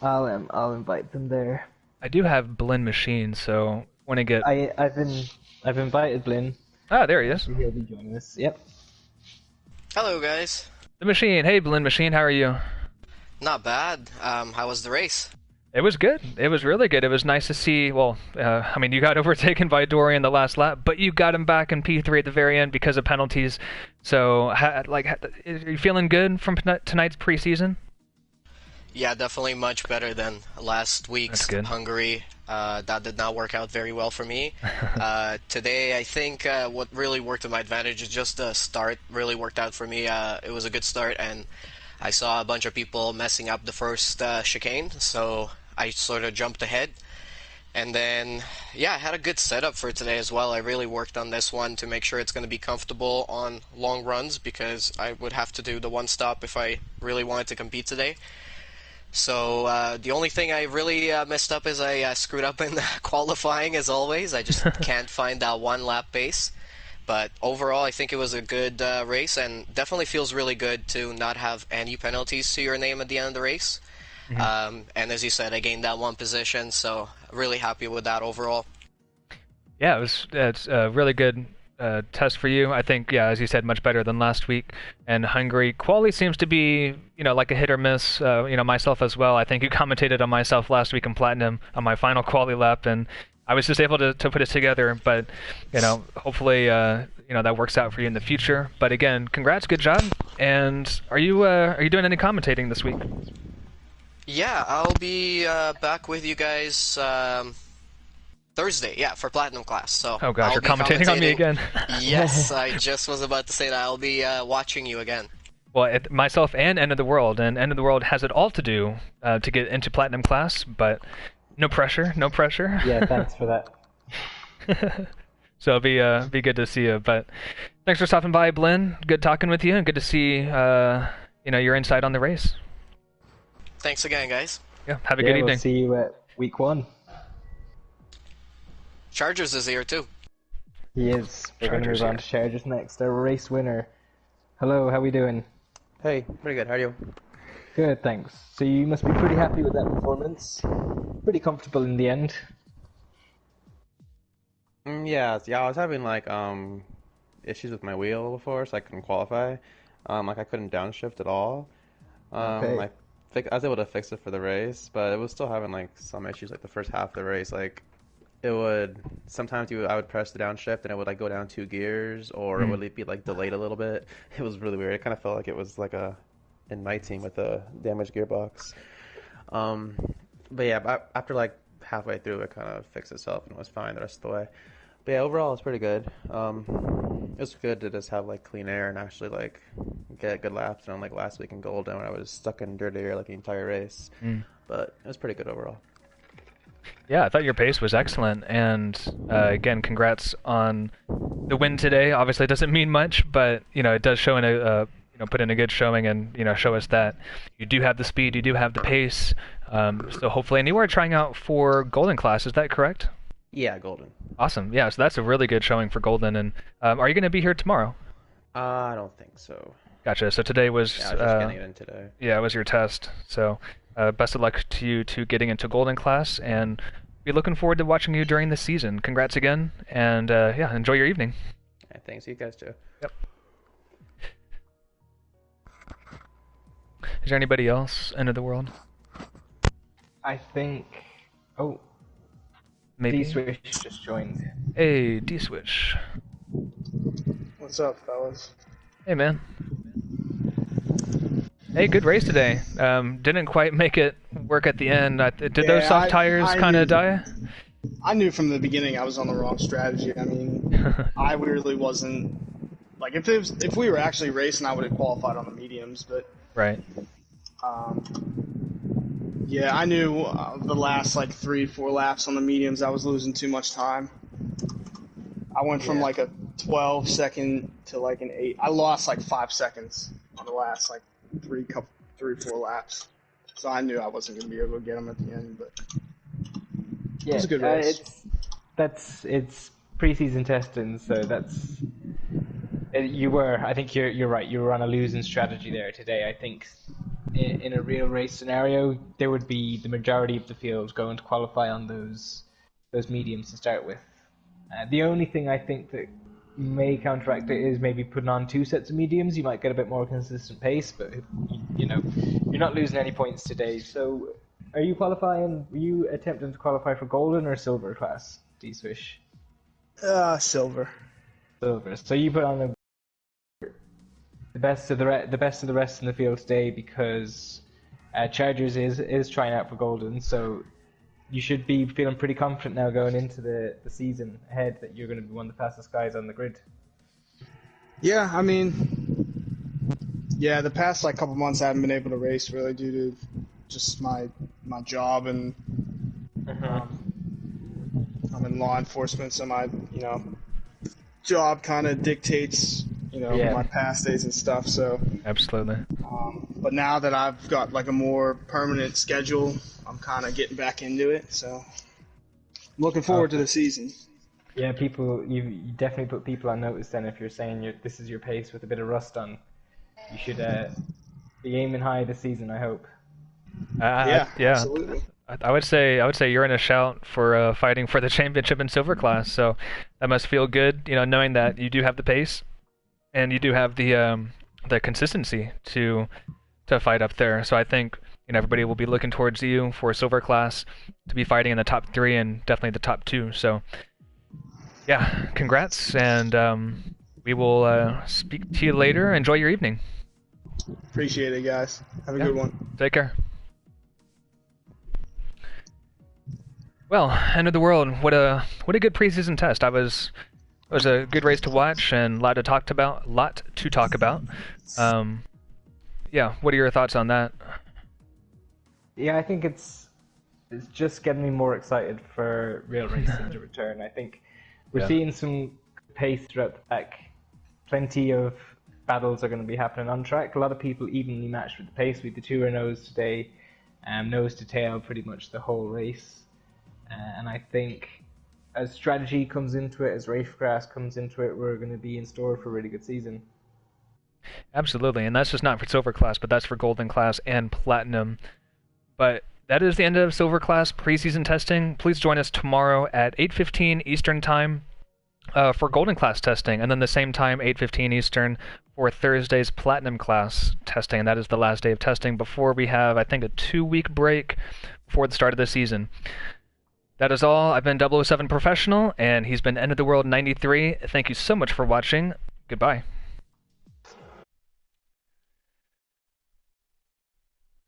S2: I'll invite them there.
S1: I do have Blinn Machine, so want to get.
S2: I've invited Blinn.
S1: Ah, there he is.
S2: He'll be joining us. Yep.
S3: Hello, guys.
S1: The Machine. Hey, Blinn Machine. How are you?
S3: Not bad. How was the race?
S1: It was good. It was really good. It was nice to see. Well, I mean, you got overtaken by Dorian the last lap, but you got him back in P3 at the very end because of penalties. So, are you feeling good from tonight's preseason?
S3: Yeah, definitely much better than last week's Hungary. That did not work out very well for me. Today, I think what really worked to my advantage is just the start really worked out for me. It was a good start, and I saw a bunch of people messing up the first chicane, so I sort of jumped ahead. And then, yeah, I had a good setup for today as well. I really worked on this one to make sure it's going to be comfortable on long runs because I would have to do the one stop if I really wanted to compete today. So the only thing I really messed up is I screwed up in qualifying as always. I just can't find that one lap pace. But overall, I think it was a good race and definitely feels really good to not have any penalties to your name at the end of the race. Mm-hmm. And as you said, I gained that one position, so really happy with that overall. Yeah,
S1: it's a really good test for you. I think, yeah, as you said, much better than last week. And Hungary quali seems to be, like a hit or miss. Myself as well. I think you commentated on myself last week in Platinum on my final quali lap, and I was just able to put it together. But hopefully, that works out for you in the future. But again, congrats, good job. And are you doing any commentating this week?
S3: Yeah, I'll be back with you guys. Thursday, yeah, for Platinum class. So
S1: oh gosh, you're commentating on me again.
S3: Yes, I just was about to say that. I'll be watching you again.
S1: Well, myself and End of the World, and End of the World has it all to do to get into Platinum class, but no pressure, no pressure.
S2: Yeah, thanks for that.
S1: So it'll be good to see you. But thanks for stopping by, Blinn. Good talking with you, and good to see your insight on the race.
S3: Thanks again, guys.
S1: Yeah, have a good evening.
S2: We'll see you at week 1.
S3: Chargers is here too.
S2: He is. We're going to move on to Chargers next. Our race winner. Hello, how we doing?
S4: Hey, pretty good. How are you?
S2: Good, thanks. So you must be pretty happy with that performance. Pretty comfortable in the end.
S4: Yeah, I was having issues with my wheel before, so I couldn't qualify. I couldn't downshift at all.
S2: Okay.
S4: I was able to fix it for the race, but it was still having some issues the first half of the race. It would sometimes I would press the downshift and it would go down 2 gears, or it would be delayed a little bit. It was really weird. It kind of felt like it was in my team with a damaged gearbox. But yeah, after halfway through, it kind of fixed itself and it was fine the rest of the way. But yeah, overall it's pretty good. It was good to just have clean air and actually get good laps. And last week in Golden, when I was stuck in dirty air the entire race. But it was pretty good overall.
S1: Yeah, I thought your pace was excellent, and again, congrats on the win today. Obviously, it doesn't mean much, but it does show put in a good showing, and show us that you do have the speed, you do have the pace. So hopefully, and you are trying out for Golden class. Is that correct?
S4: Yeah, Golden.
S1: Awesome. Yeah, so that's a really good showing for Golden. And are you going to be here tomorrow?
S4: I don't think so.
S1: Gotcha. So today was
S4: Yeah, I was just getting it in today.
S1: Yeah, it was your test. So best of luck to you to getting into Golden class, and be looking forward to watching you during the season. Congrats again, and yeah, enjoy your evening.
S4: Yeah, thanks, you guys too.
S1: Yep. Is there anybody else end of the world?
S2: I think. Oh,
S1: Maybe.
S2: D-Swish just joined.
S1: Hey, D-Switch.
S5: What's up, fellas?
S1: Hey, man. Hey, good race today. Didn't quite make it work at the end. Did those soft tires kind of die?
S5: I knew from the beginning I was on the wrong strategy. I mean, I really wasn't like if we were actually racing, I would have qualified on the mediums, but
S1: right.
S5: Yeah, I knew the last like 3-4 laps on the mediums, I was losing too much time. I went from like a 12 second to like an 8. I lost like 5 seconds on the last like 3-4 laps. So I knew I wasn't going to be able to get them at the end, but
S2: Yeah,
S5: it was a good race.
S2: It's preseason testing, so I think you're right. You were on a losing strategy there today. I think in a real race scenario, there would be the majority of the field going to qualify on those mediums to start with. The only thing I think that may counteract it is maybe putting on 2 sets of mediums. You might get a bit more consistent pace, but you know, you're not losing any points today. So, are you qualifying? Were you attempting to qualify for Golden or Silver class, D-Swish?
S5: Silver.
S2: Silver. So you put on the best of the rest in the field today, because Chargers is trying out for Golden. So you should be feeling pretty confident now going into the season ahead that you're going to be one of the fastest guys on the grid.
S5: Yeah, I mean, the past like couple months I haven't been able to race really due to just my job, and I'm in law enforcement, so my job kind of dictates my past days and stuff. So
S1: Absolutely.
S5: But now that I've got like a more permanent schedule, I'm kind of getting back into it. So I'm looking forward to the season.
S2: Yeah, you definitely put people on notice then if you're saying this is your pace with a bit of rust on. You should be aiming high this season, I hope.
S1: Yeah.
S5: Absolutely.
S1: I would say you're in a shout for fighting for the championship in Silver class. So that must feel good, knowing that you do have the pace and you do have the consistency to fight up there. So I think everybody will be looking towards you for Silver class to be fighting in the top 3 and definitely the top 2. So yeah, congrats, and we will speak to you later. Enjoy your evening.
S5: Appreciate it, guys. Have a good one.
S1: Take care. Well, end of the world. What a good preseason test. It was a good race to watch and a lot to talk about. Yeah, what are your thoughts on that?
S2: Yeah, I think it's just getting me more excited for real racing to return. I think we're seeing some pace throughout the pack. Plenty of battles are going to be happening on track. A lot of people evenly matched with the pace. With the tour nose today, nose to tail pretty much the whole race. And I think as strategy comes into it, as racecraft comes into it, we're going to be in store for a really good season.
S1: Absolutely, and that's just not for Silver class, but that's for Golden class and Platinum. But that is the end of Silver class preseason testing. Please join us tomorrow at 8:15 Eastern Time for Golden class testing, and then the same time, 8:15 Eastern, for Thursday's Platinum class testing. And that is the last day of testing before we have, I think, a 2-week break before the start of the season. That is all. I've been 007 Professional, and he's been End of the World 93. Thank you so much for watching. Goodbye.